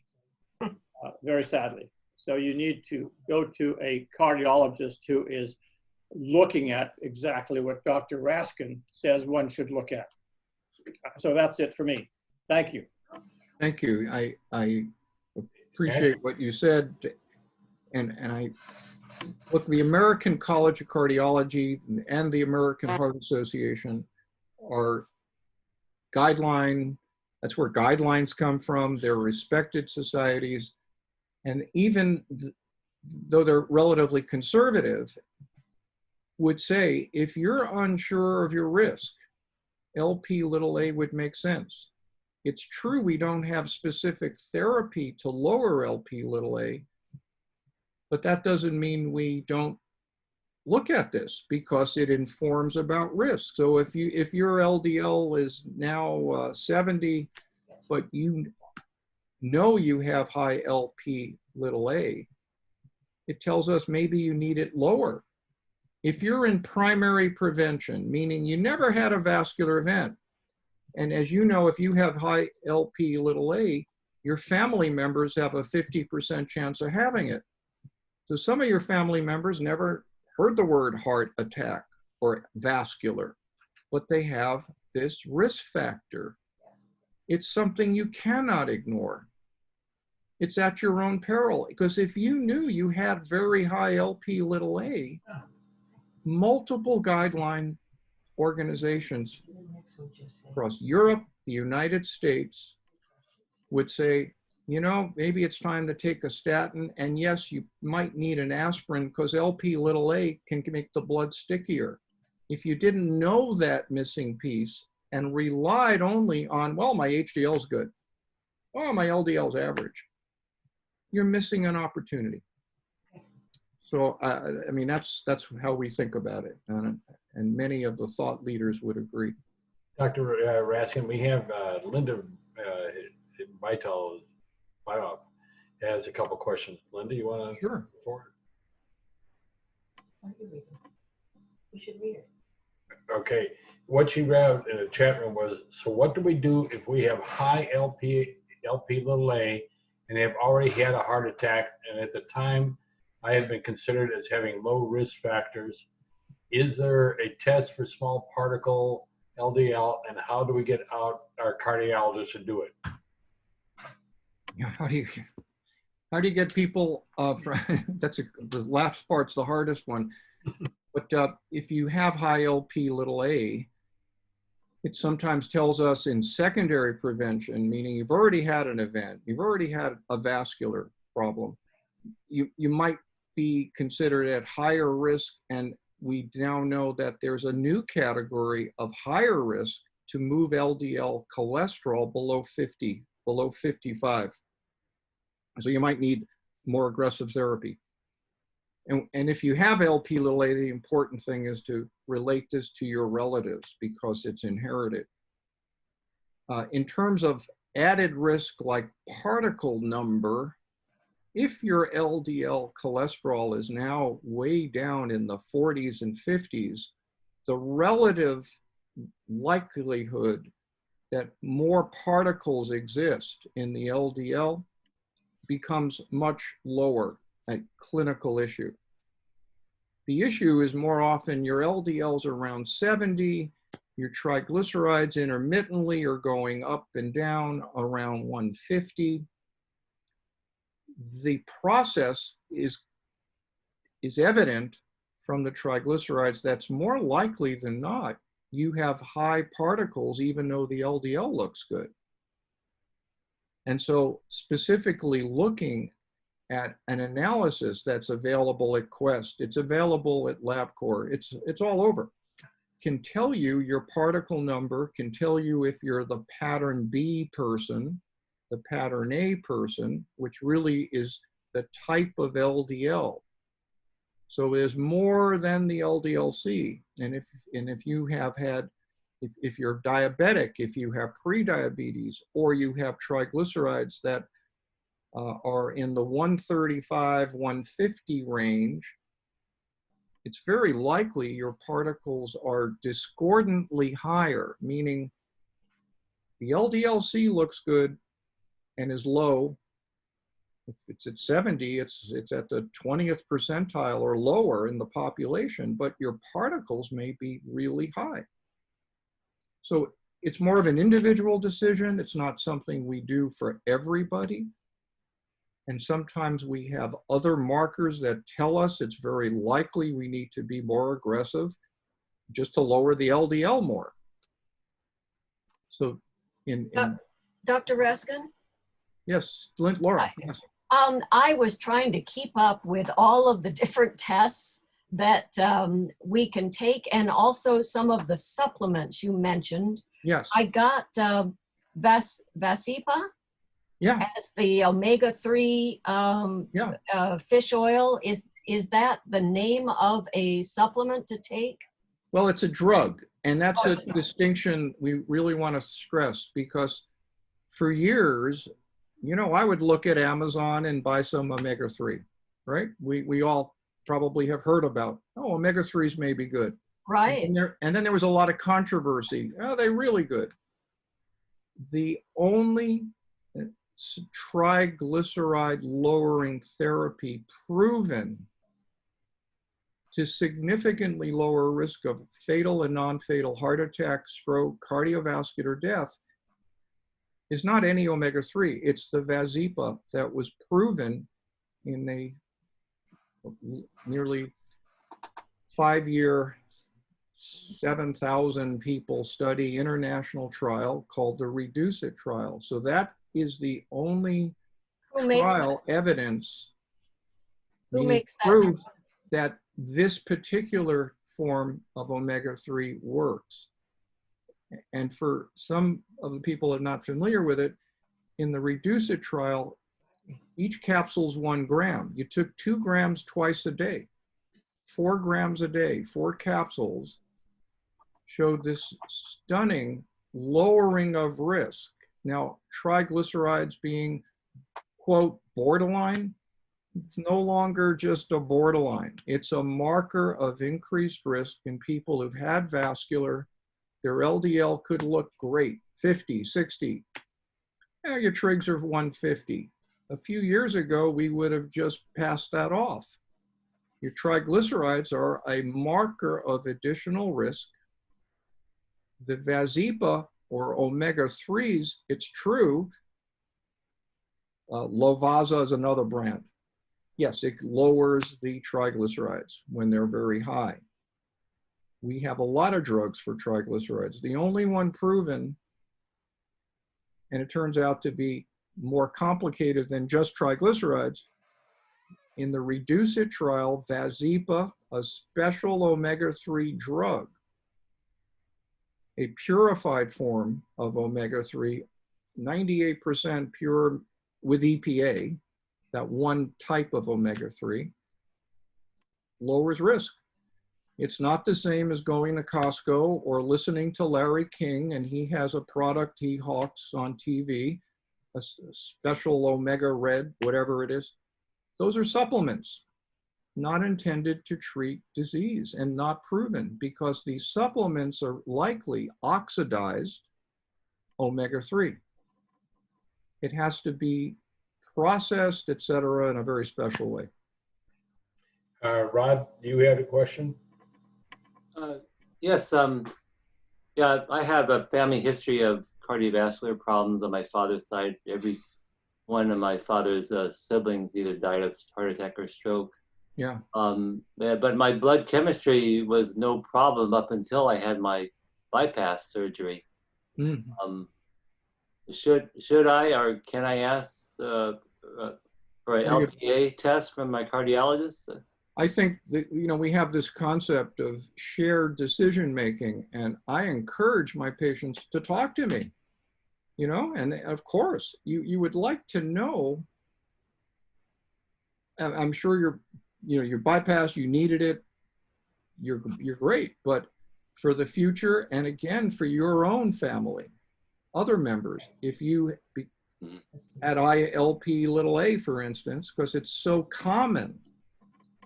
[SPEAKER 4] very sadly. So you need to go to a cardiologist who is looking at exactly what Dr. Raskin says one should look at. So that's it for me. Thank you.
[SPEAKER 2] Thank you. I appreciate what you said. And look, the American College of Cardiology and the American Heart Association are guideline, that's where guidelines come from. They're respected societies. And even though they're relatively conservative, would say, if you're unsure of your risk, LP little a would make sense. It's true we don't have specific therapy to lower LP little a, but that doesn't mean we don't look at this because it informs about risk. So if your LDL is now 70, but you know you have high LP little a, it tells us maybe you need it lower. If you're in primary prevention, meaning you never had a vascular event, and as you know, if you have high LP little a, your family members have a 50% chance of having it. So some of your family members never heard the word heart attack or vascular, but they have this risk factor. It's something you cannot ignore. It's at your own peril, because if you knew you had very high LP little a, multiple guideline organizations across Europe, the United States would say, you know, maybe it's time to take a statin, and yes, you might need an aspirin because LP little a can make the blood stickier. If you didn't know that missing piece and relied only on, well, my HDL is good, oh, my LDL is average, you're missing an opportunity. So, I mean, that's how we think about it. And many of the thought leaders would agree.
[SPEAKER 3] Dr. Raskin, we have Linda Vital has a couple questions. Linda, you want to?
[SPEAKER 2] Sure.
[SPEAKER 1] You should read it.
[SPEAKER 3] Okay. What she wrote in the chat room was, so what do we do if we have high LP little a and have already had a heart attack, and at the time I have been considered as having low risk factors? Is there a test for small particle LDL, and how do we get out our cardiologist to do it?
[SPEAKER 2] How do you get people the last part's the hardest one. But if you have high LP little a, it sometimes tells us in secondary prevention, meaning you've already had an event, you've already had a vascular problem, you might be considered at higher risk, and we now know that there's a new category of higher risk to move LDL cholesterol below 50, below 55. So you might need more aggressive therapy. And if you have LP little a, the important thing is to relate this to your relatives because it's inherited. In terms of added risk like particle number, if your LDL cholesterol is now way down in the 40s and 50s, the relative likelihood that more particles exist in the LDL becomes much lower, a clinical issue. The issue is more often your LDL's around 70, your triglycerides intermittently are going up and down around 150. The process is evident from the triglycerides. That's more likely than not you have high particles even though the LDL looks good. And so specifically looking at an analysis that's available at Quest, it's available at LabCorp, it's all over, can tell you your particle number, can tell you if you're the pattern B person, the pattern A person, which really is the type of LDL. So there's more than the LDL-C. And if you have had, if you're diabetic, if you have prediabetes, or you have triglycerides that are in the 135, 150 range, it's very likely your particles are discordantly higher, meaning the LDL-C looks good and is low. If it's at 70, it's at the 20th percentile or lower in the population, but your particles may be really high. So it's more of an individual decision. It's not something we do for everybody. And sometimes we have other markers that tell us it's very likely we need to be more aggressive just to lower the LDL more. So
[SPEAKER 1] Dr. Raskin?
[SPEAKER 2] Yes, Laura. Yes.
[SPEAKER 1] I was trying to keep up with all of the different tests that we can take, and also some of the supplements you mentioned.
[SPEAKER 2] Yes.
[SPEAKER 1] I got Vasipa as the omega-3 fish oil. Is that the name of a supplement to take?
[SPEAKER 2] Well, it's a drug, and that's a distinction we really want to stress, because for years, you know, I would look at Amazon and buy some omega-3, right? We all probably have heard about, oh, omega-3s may be good.
[SPEAKER 1] Right.
[SPEAKER 2] And then there was a lot of controversy. Are they really good? The only triglyceride lowering therapy proven to significantly lower risk of fatal and non-fatal heart attack, stroke, cardiovascular death is not any omega-3. It's the Vasipa that was proven in a nearly 5-year, 7,000 people study international trial called the Reduce It trial. So that is the only trial evidence,
[SPEAKER 1] Who makes that
[SPEAKER 2] proof that this particular form of omega-3 works. And for some of the people who are not familiar with it, in the Reduce It trial, each capsule is 1 gram. You took 2 grams twice a day, 4 grams a day, 4 capsules, showed this stunning lowering of risk. Now, triglycerides being, quote, borderline, it's no longer just a borderline. It's a marker of increased risk in people who've had vascular. Their LDL could look great, 50, 60. Now your trigs are 150. A few years ago, we would have just passed that off. Your triglycerides are a marker of additional risk. The Vasipa or omega-3s, it's true. Lovaza is another brand. Yes, it lowers the triglycerides when they're very high. We have a lot of drugs for triglycerides. The only one proven, and it turns out to be more complicated than just triglycerides, in the Reduce It trial, Vasipa, a special omega-3 drug, a purified form of omega-3, 98% pure with EPA, that one type of omega-3, lowers risk. It's not the same as going to Costco or listening to Larry King and he has a product he hawks on TV, a special omega red, whatever it is. Those are supplements, not intended to treat disease and not proven, because these supplements are likely oxidized omega-3. It has to be processed, et cetera, in a very special way.
[SPEAKER 3] Rod, do you have a question?
[SPEAKER 5] Yes. Yeah, I have a family history of cardiovascular problems on my father's side. Every one of my father's siblings either died of heart attack or stroke.
[SPEAKER 2] Yeah.
[SPEAKER 5] But my blood chemistry was no problem up until I had my bypass surgery.
[SPEAKER 2] Mm.
[SPEAKER 5] Should I or can I ask for an
[SPEAKER 2] Very good.
[SPEAKER 5] LPA test from my cardiologist?
[SPEAKER 2] I think that, we have this concept of shared decision making, and I encourage my patients to talk to me, and of course you would like to know. I'm sure your bypass, you needed it, you're great, but for the future, and again for your own family, other members, if you had ILP little a, for instance, because it's so common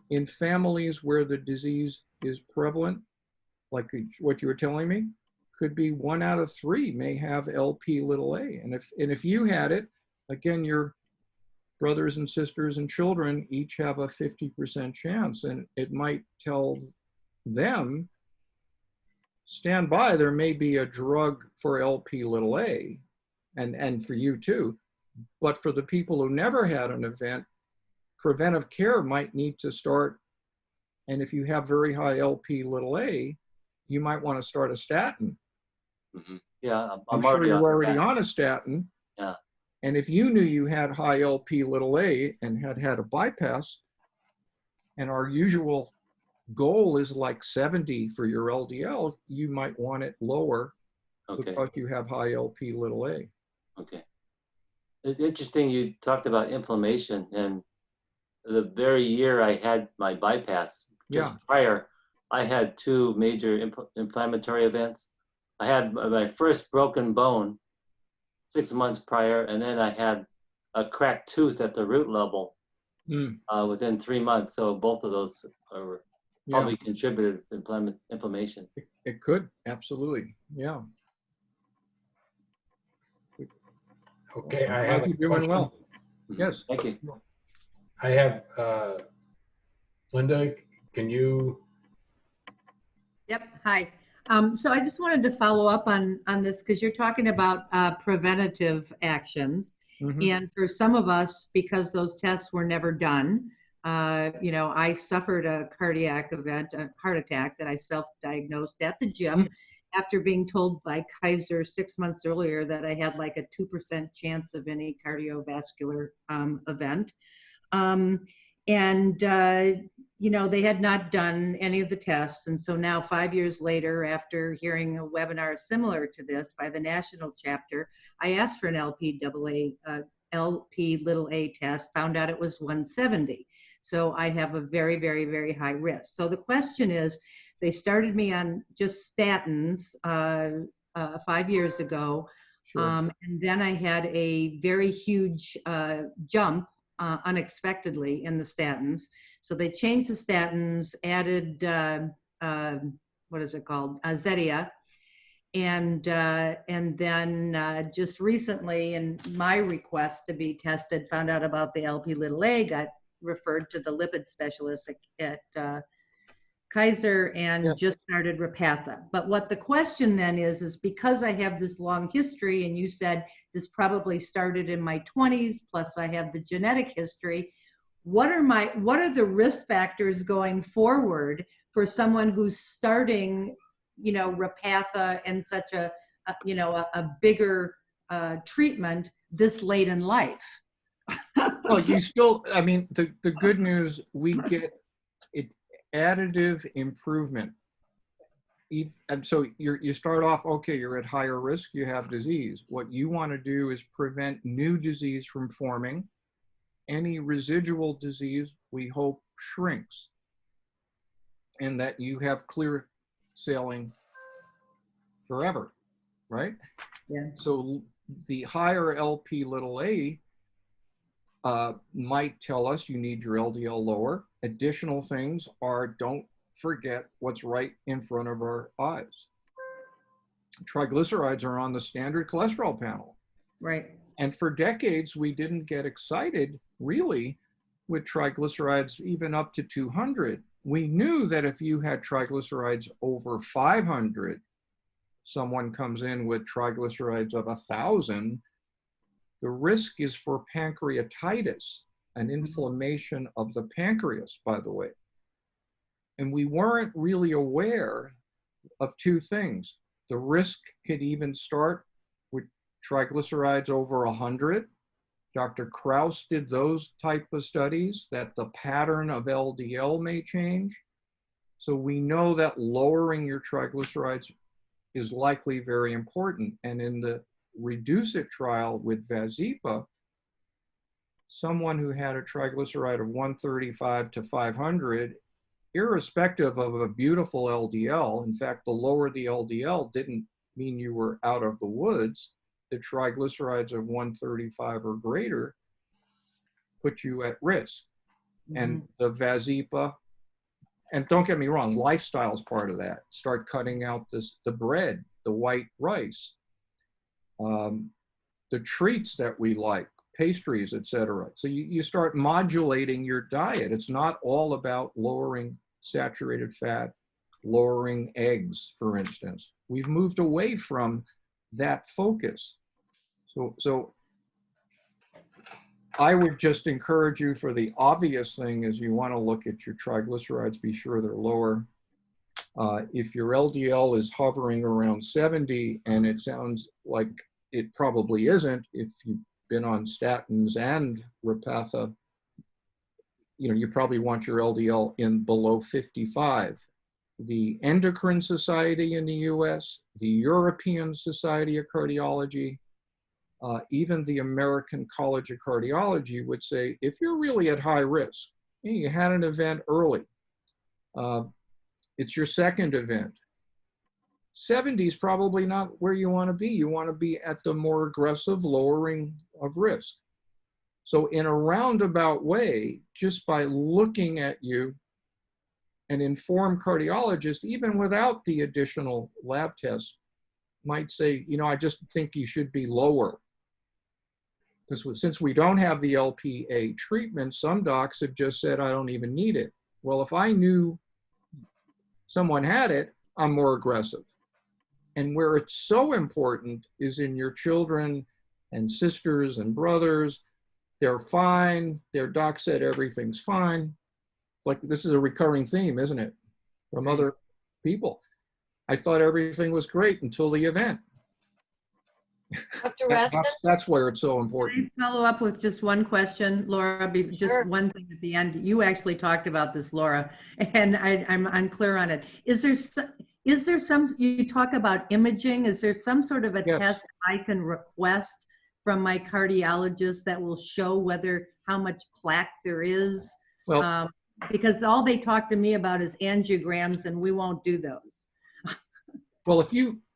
[SPEAKER 2] in families where the disease is prevalent, like what you were telling me, could be 1 out of 3 may have LP little a. And if you had it, again, your brothers and sisters and children each have a 50% chance, and it might tell them, stand by, there may be a drug for LP little a, and for you too. But for the people who never had an event, preventive care might need to start. And if you have very high LP little a, you might want to start a statin.
[SPEAKER 5] Mm-hmm. Yeah,
[SPEAKER 2] I'm sure you're already on a statin.
[SPEAKER 5] Yeah.
[SPEAKER 2] And if you knew you had high LP little a and had a bypass, and our usual goal is like 70 for your LDL, you might want it lower. Okay. Because you have high LP little a.
[SPEAKER 5] Okay. It's interesting you talked about inflammation, and the very year I had my bypass, just prior, I had 2 major inflammatory events. I had my first broken bone 6 months prior, and then I had a cracked tooth at the root level within 3 months. So both of those are probably contributed to inflammation.
[SPEAKER 2] It could, absolutely, yeah.
[SPEAKER 3] Okay,
[SPEAKER 2] I'm glad you're doing well. Yes.
[SPEAKER 5] Thank you.
[SPEAKER 3] I have, Linda, can you?
[SPEAKER 6] Yep, hi. So I just wanted to follow up on this, because you're talking about preventative actions. Mm-hmm. And for some of us, because those tests were never done, I suffered a cardiac event, a heart attack that I self-diagnosed at the gym after being told by Kaiser 6 months earlier that I had like a 2% chance of any cardiovascular event. They had not done any of the tests. And so now 5 years later, after hearing a webinar similar to this by the national chapter, I asked for an LP little a test, found out it was 170. So I have a very, very, very high risk. So the question is, they started me on just statins 5 years ago. Sure. And then I had a very huge jump unexpectedly in the statins. So they changed the statins, added, what is it called? Zetia. And then just recently, in my request to be tested, found out about the LP little a, got referred to the lipid specialist at Kaiser, and just started Repatha. But what the question then is because I have this long history, and you said this probably started in my 20s, plus I have the genetic history, what are the risk factors going forward for someone who's starting, Repatha and such a bigger treatment this late in life?
[SPEAKER 2] Well, you still, the good news, we get it, additive improvement. And so you start off, okay, you're at higher risk, you have disease. What you want to do is prevent new disease from forming. Any residual disease, we hope, shrinks, and that you have clear sailing forever, right? Yeah. So the higher LP little a might tell us you need your LDL lower. Additional things are, don't forget what's right in front of our eyes. Triglycerides are on the standard cholesterol panel.
[SPEAKER 6] Right.
[SPEAKER 2] And for decades, we didn't get excited, really, with triglycerides even up to 200. We knew that if you had triglycerides over 500, someone comes in with triglycerides of 1,000, the risk is for pancreatitis, an inflammation of the pancreas, by the way. And we weren't really aware of 2 things. The risk could even start with triglycerides over 100. Dr. Krauss did those type of studies that the pattern of LDL may change. So we know that lowering your triglycerides is likely very important. And in the Reduce It trial with Vazipa, someone who had a triglyceride of 135 to 500, irrespective of a beautiful LDL, in fact, the lower the LDL didn't mean you were out of the woods. The triglycerides of 135 or greater put you at risk. And the Vazipa, and don't get me wrong, lifestyle is part of that. Start cutting out the bread, the white rice, the treats that we like, pastries, etc. So you start modulating your diet. It's not all about lowering saturated fat, lowering eggs, for instance. We've moved away from that focus. So I would just encourage you, for the obvious thing is you want to look at your triglycerides, be sure they're lower. If your LDL is hovering around 70, and it sounds like it probably isn't if you've been on statins and Repatha, you probably want your LDL in below 55. The Endocrine Society in the US, the European Society of Cardiology, even the American College of Cardiology would say, if you're really at high risk, you had an event early, it's your second event, 70 is probably not where you want to be. You want to be at the more aggressive lowering of risk. So in a roundabout way, just by looking at you, an informed cardiologist, even without the additional lab tests, might say, I just think you should be lower. Because since we don't have the LPA treatment, some docs have just said, I don't even need it. Well, if I knew someone had it, I'm more aggressive. And where it's so important is in your children and sisters and brothers. They're fine. Their doc said everything's fine. Like, this is a recurring theme, isn't it? From other people. I thought everything was great until the event.
[SPEAKER 1] Dr. Raskin?
[SPEAKER 2] That's where it's so important.
[SPEAKER 6] Can I follow up with just one question, Laura? Just
[SPEAKER 1] Sure.
[SPEAKER 6] one thing at the end. You actually talked about this, Laura, and I'm unclear on it. Is there some, you talk about imaging, is there some sort of a
[SPEAKER 2] Yes.
[SPEAKER 6] test I can request from my cardiologist that will show how much plaque there is?
[SPEAKER 2] Well,
[SPEAKER 6] Because all they talk to me about is angiograms, and we won't do those.
[SPEAKER 2] well,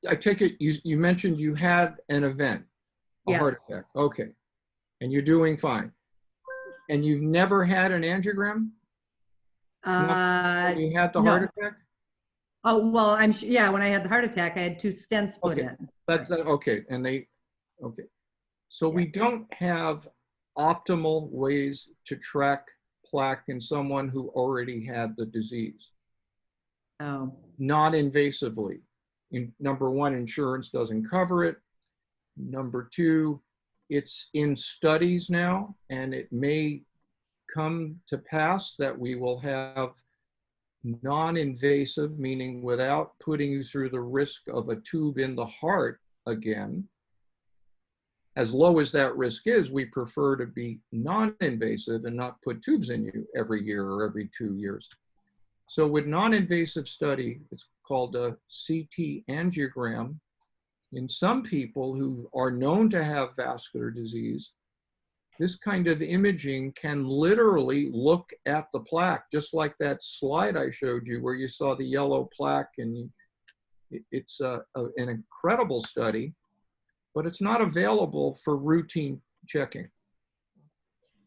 [SPEAKER 2] I take it you mentioned you had an event, a
[SPEAKER 6] Yes.
[SPEAKER 2] heart attack. Okay. And you're doing fine. And you've never had an angiogram? You had the
[SPEAKER 6] no.
[SPEAKER 2] heart attack?
[SPEAKER 6] Oh, well, when I had the heart attack, I had 2 stents put
[SPEAKER 2] Okay.
[SPEAKER 6] in.
[SPEAKER 2] Okay. Okay. So we don't have optimal ways to track plaque in someone who already had the disease.
[SPEAKER 6] Oh.
[SPEAKER 2] Non-invasively. Number one, insurance doesn't cover it. Number two, it's in studies now, and it may come to pass that we will have non-invasive, meaning without putting you through the risk of a tube in the heart again. As low as that risk is, we prefer to be non-invasive and not put tubes in you every year or every 2 years. So with non-invasive study, it's called a CT angiogram. In some people who are known to have vascular disease, this kind of imaging can literally look at the plaque, just like that slide I showed you where you saw the yellow plaque, and it's an incredible study, but it's not available for routine checking.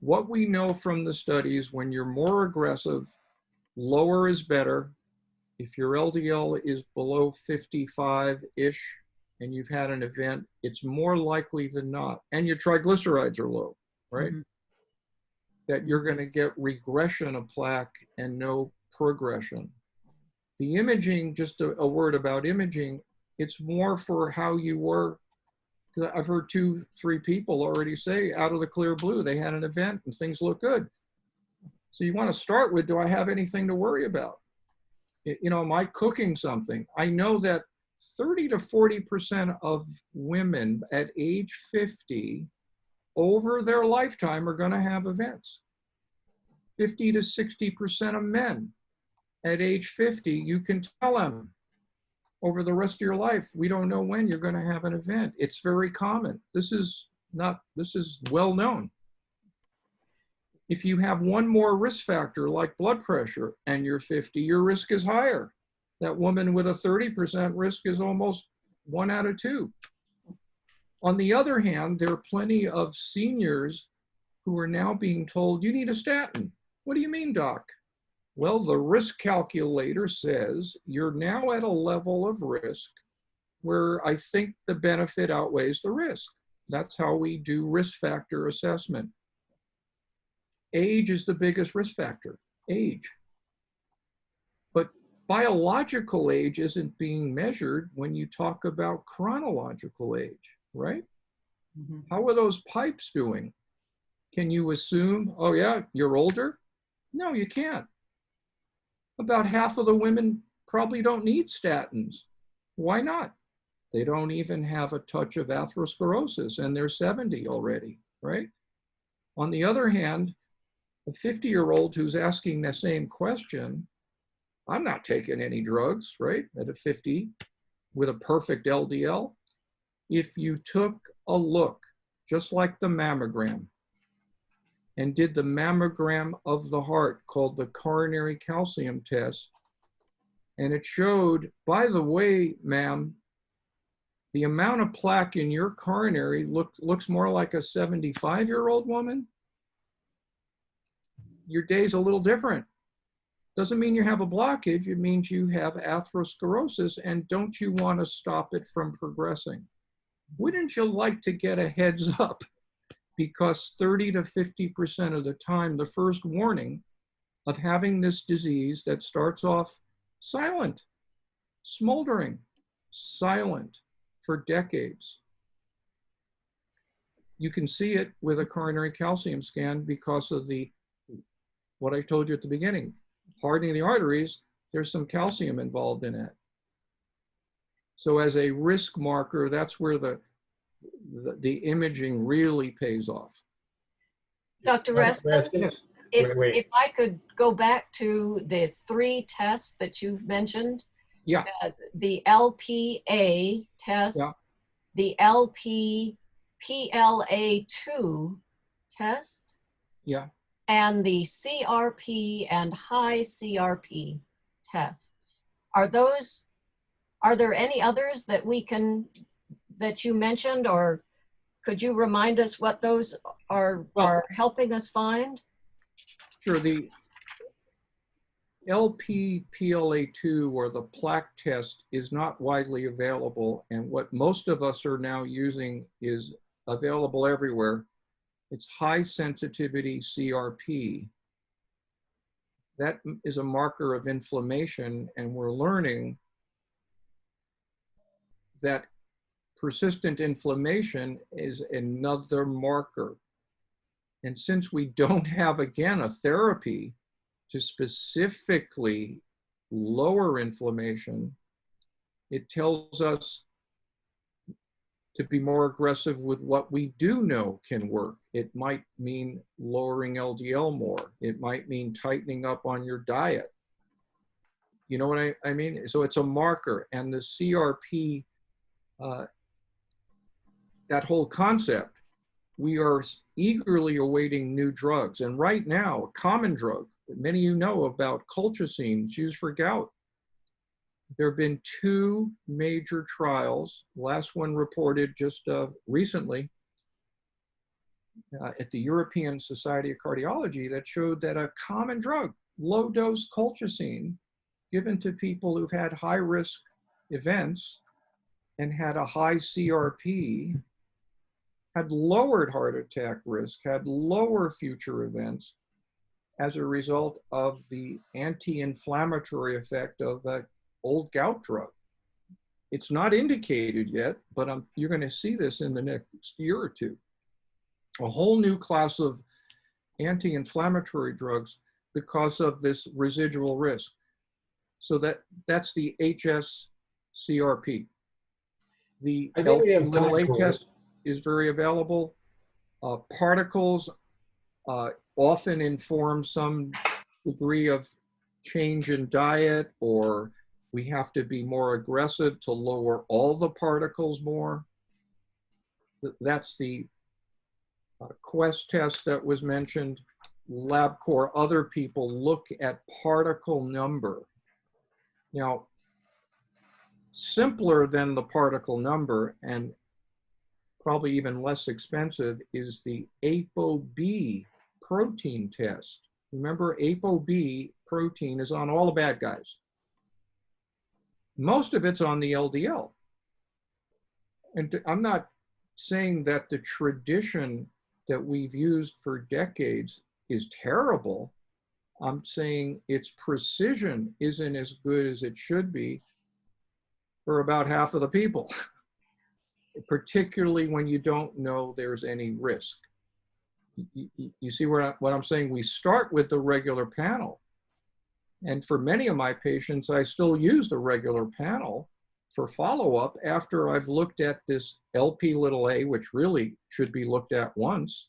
[SPEAKER 2] What we know from the studies, when you're more aggressive, lower is better. If your LDL is below 55-ish and you've had an event, it's more likely than not, and your triglycerides are low, right? Mm-hmm. That you're going to get regression of plaque and no progression. The imaging, just a word about imaging, it's more for how you were. I've heard 2, 3 people already say out of the clear blue, they had an event and things look good. So you want to start with, do I have anything to worry about? Am I cooking something? I know that 30 to 40% of women at age 50 over their lifetime are going to have events. 50 to 60% of men at age 50, you can tell them over the rest of your life, we don't know when you're going to have an event. It's very common. This is well known. If you have one more risk factor like blood pressure and you're 50, your risk is higher. That woman with a 30% risk is almost 1 out of 2. On the other hand, there are plenty of seniors who are now being told, you need a statin. What do you mean, doc? Well, the risk calculator says you're now at a level of risk where I think the benefit outweighs the risk. That's how we do risk factor assessment. Age is the biggest risk factor, age. But biological age isn't being measured when you talk about chronological age, right? Mm-hmm. How are those pipes doing? Can you assume, oh yeah, you're older? No, you can't. About half of the women probably don't need statins. Why not? They don't even have a touch of atherosclerosis and they're 70 already, right? On the other hand, a 50-year-old who's asking the same question, I'm not taking any drugs, right? At a 50 with a perfect LDL. If you took a look, just like the mammogram, and did the mammogram of the heart called the coronary calcium test, and it showed, by the way, ma'am, the amount of plaque in your coronary looks more like a 75-year-old woman, your day's a little different. Doesn't mean you have a blockage, it means you have atherosclerosis, and don't you want to stop it from progressing? Wouldn't you like to get a heads up? Because 30 to 50% of the time, the first warning of having this disease that starts off silent, smoldering, silent for decades. You can see it with a coronary calcium scan because of what I told you at the beginning, hardening the arteries, there's some calcium involved in it. So as a risk marker, that's where the imaging really pays off.
[SPEAKER 1] Dr. Raskin,
[SPEAKER 2] Yes.
[SPEAKER 1] if I could go back to the 3 tests that you've mentioned.
[SPEAKER 2] Yeah.
[SPEAKER 1] The LPA test,
[SPEAKER 2] yeah.
[SPEAKER 1] the LPPLA2 test,
[SPEAKER 2] yeah.
[SPEAKER 1] and the CRP and high CRP tests. Are there any others that you mentioned, or could you remind us what those are helping us find?
[SPEAKER 2] Sure, the LPPLA2 or the plaque test is not widely available, and what most of us are now using is available everywhere. It's high sensitivity CRP. That is a marker of inflammation, and we're learning that persistent inflammation is another marker. And since we don't have, again, a therapy to specifically lower inflammation, it tells us to be more aggressive with what we do know can work. It might mean lowering LDL more. It might mean tightening up on your diet. You know what I mean? So it's a marker, and the CRP, that whole concept, we are eagerly awaiting new drugs. And right now, a common drug that many of you know about, colchicine, used for gout. There have been 2 major trials, last one reported just recently at the European Society of Cardiology, that showed that a common drug, low-dose colchicine, given to people who've had high-risk events and had a high CRP, had lowered heart attack risk, had lower future events as a result of the anti-inflammatory effect of that old gout drug. It's not indicated yet, but you're going to see this in the next year or 2. A whole new class of anti-inflammatory drugs because of this residual risk. So that's the HS CRP. The
[SPEAKER 3] I think we have
[SPEAKER 2] little
[SPEAKER 3] time
[SPEAKER 2] a
[SPEAKER 3] for
[SPEAKER 2] test is very available. Particles often inform some degree of change in diet, or we have to be more aggressive to lower all the particles more. That's the Quest test that was mentioned. LabCorp, other people look at particle number. Now, simpler than the particle number and probably even less expensive is the ApoB protein test. Remember, ApoB protein is on all the bad guys. Most of it's on the LDL. And I'm not saying that the tradition that we've used for decades is terrible. I'm saying its precision isn't as good as it should be for about half of the people, particularly when you don't know there's any risk. You see what I'm saying? We start with the regular panel. And for many of my patients, I still use the regular panel for follow-up after I've looked at this Lp(a), which really should be looked at once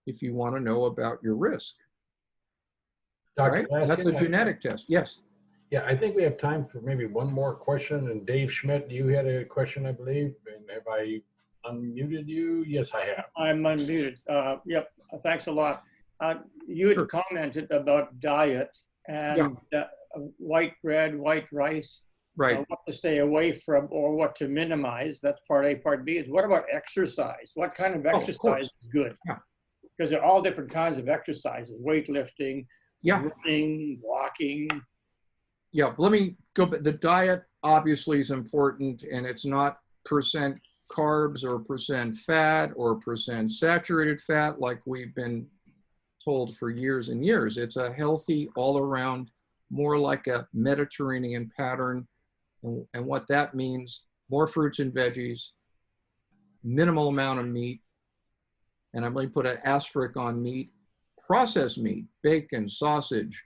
[SPEAKER 2] if you want to know about your risk.
[SPEAKER 3] Dr.
[SPEAKER 2] Right? That's a
[SPEAKER 3] Raskin,
[SPEAKER 2] genetic test. Yes.
[SPEAKER 3] Yeah, I think we have time for maybe one more question. And Dave Schmidt, you had a question, I believe. And have I unmuted you? Yes, I have.
[SPEAKER 4] I'm unmuted. Yep, thanks a lot. You had
[SPEAKER 2] Sure.
[SPEAKER 4] commented about diet and white bread, white rice,
[SPEAKER 2] Right.
[SPEAKER 4] what to stay away from or what to minimize. That's part A. Part B is what about exercise? What kind of
[SPEAKER 2] Of
[SPEAKER 4] exercise
[SPEAKER 2] course.
[SPEAKER 4] is good?
[SPEAKER 2] Yeah.
[SPEAKER 4] Because there are all different kinds of exercises, weightlifting,
[SPEAKER 2] Yeah.
[SPEAKER 4] running, walking.
[SPEAKER 2] Yeah, let me go. The diet obviously is important, and it's not percent carbs or percent fat or percent saturated fat like we've been told for years and years. It's a healthy all around, more like a Mediterranean pattern. And what that means, more fruits and veggies, minimal amount of meat, and I'm going to put an asterisk on meat, processed meat, bacon, sausage,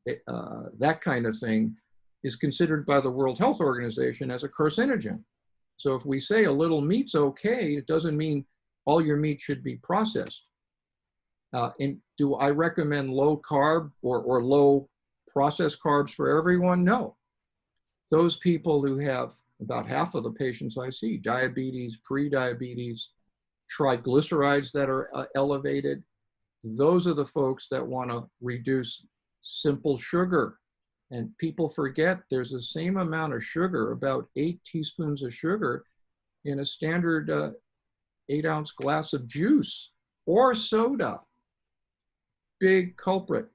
[SPEAKER 2] that kind of thing is considered by the World Health Organization as a carcinogen. So if we say a little meat's okay, it doesn't mean all your meat should be processed. And do I recommend low carb or low processed carbs for everyone? No. Those people who have, about half of the patients I see, diabetes, pre-diabetes, triglycerides that are elevated, those are the folks that want to reduce simple sugar. And people forget there's the same amount of sugar, about 8 teaspoons of sugar in a standard 8-ounce glass of juice or soda. Big culprit.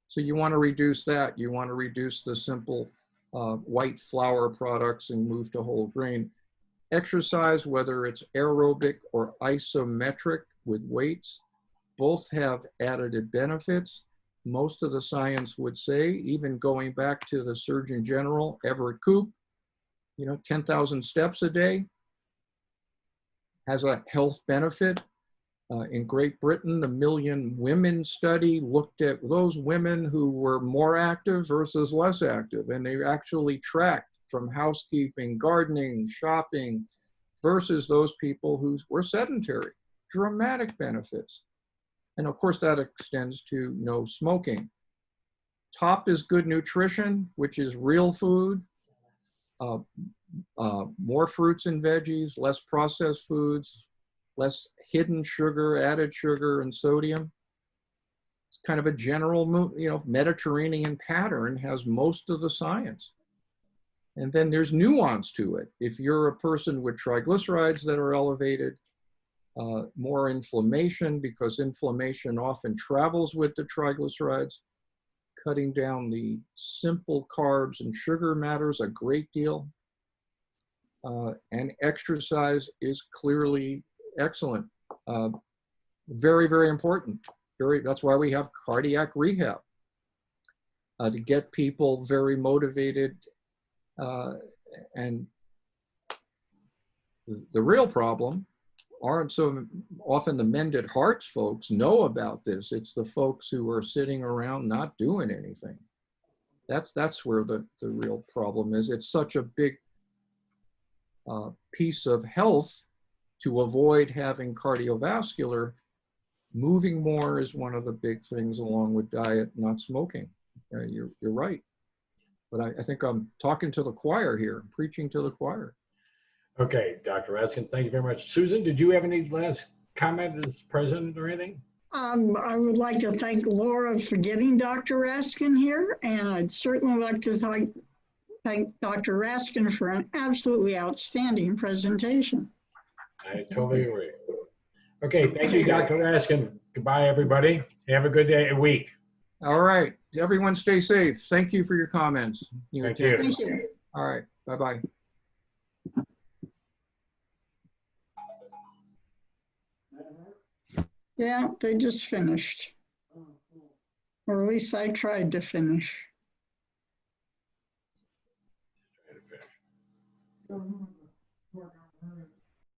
[SPEAKER 2] So you want to reduce that. You want to reduce the simple white flour products and move to whole grain. Exercise, whether it's aerobic or isometric with weights, both have additive benefits. Most of the science would say, even going back to the Surgeon General, Everett Koop, 10,000 steps a day has a health benefit. In Great Britain, the Million Women study looked at those women who were more active versus less active, and they actually tracked from housekeeping, gardening, shopping, versus those people who were sedentary. Dramatic benefits. And of course, that extends to no smoking. Top is good nutrition, which is real food, more fruits and veggies, less processed foods, less hidden sugar, added sugar, and sodium. It's kind of a general, Mediterranean pattern, has most of the science. And then there's nuance to it. If you're a person with triglycerides that are elevated, more inflammation, because inflammation often travels with the triglycerides, cutting down the simple carbs and sugar matters a great deal. And exercise is clearly excellent. Very, very important. That's why we have cardiac rehab, to get people very motivated. And the real problem aren't so often the mended hearts folks know about this. It's the folks who are sitting around not doing anything. That's where the real problem is. It's such a big piece of health to avoid having cardiovascular. Moving more is one of the big things, along with diet, not smoking. You're right. But I think I'm talking to the choir here, preaching to the choir.
[SPEAKER 3] Okay, Dr. Raskin, thank you very much. Susan, did you have any last comment as president or anything?
[SPEAKER 7] I would like to thank Laura for getting Dr. Raskin here, and I'd certainly like to thank Dr. Raskin for an absolutely outstanding presentation.
[SPEAKER 3] I totally agree. Okay, thank you, Dr. Raskin. Goodbye, everybody. Have a good day, a week.
[SPEAKER 2] All right, everyone stay safe. Thank you for your comments.
[SPEAKER 3] Thank you.
[SPEAKER 7] Thank you.
[SPEAKER 2] All right, bye-bye.
[SPEAKER 7] Yeah, they just finished. Or at least I tried to finish.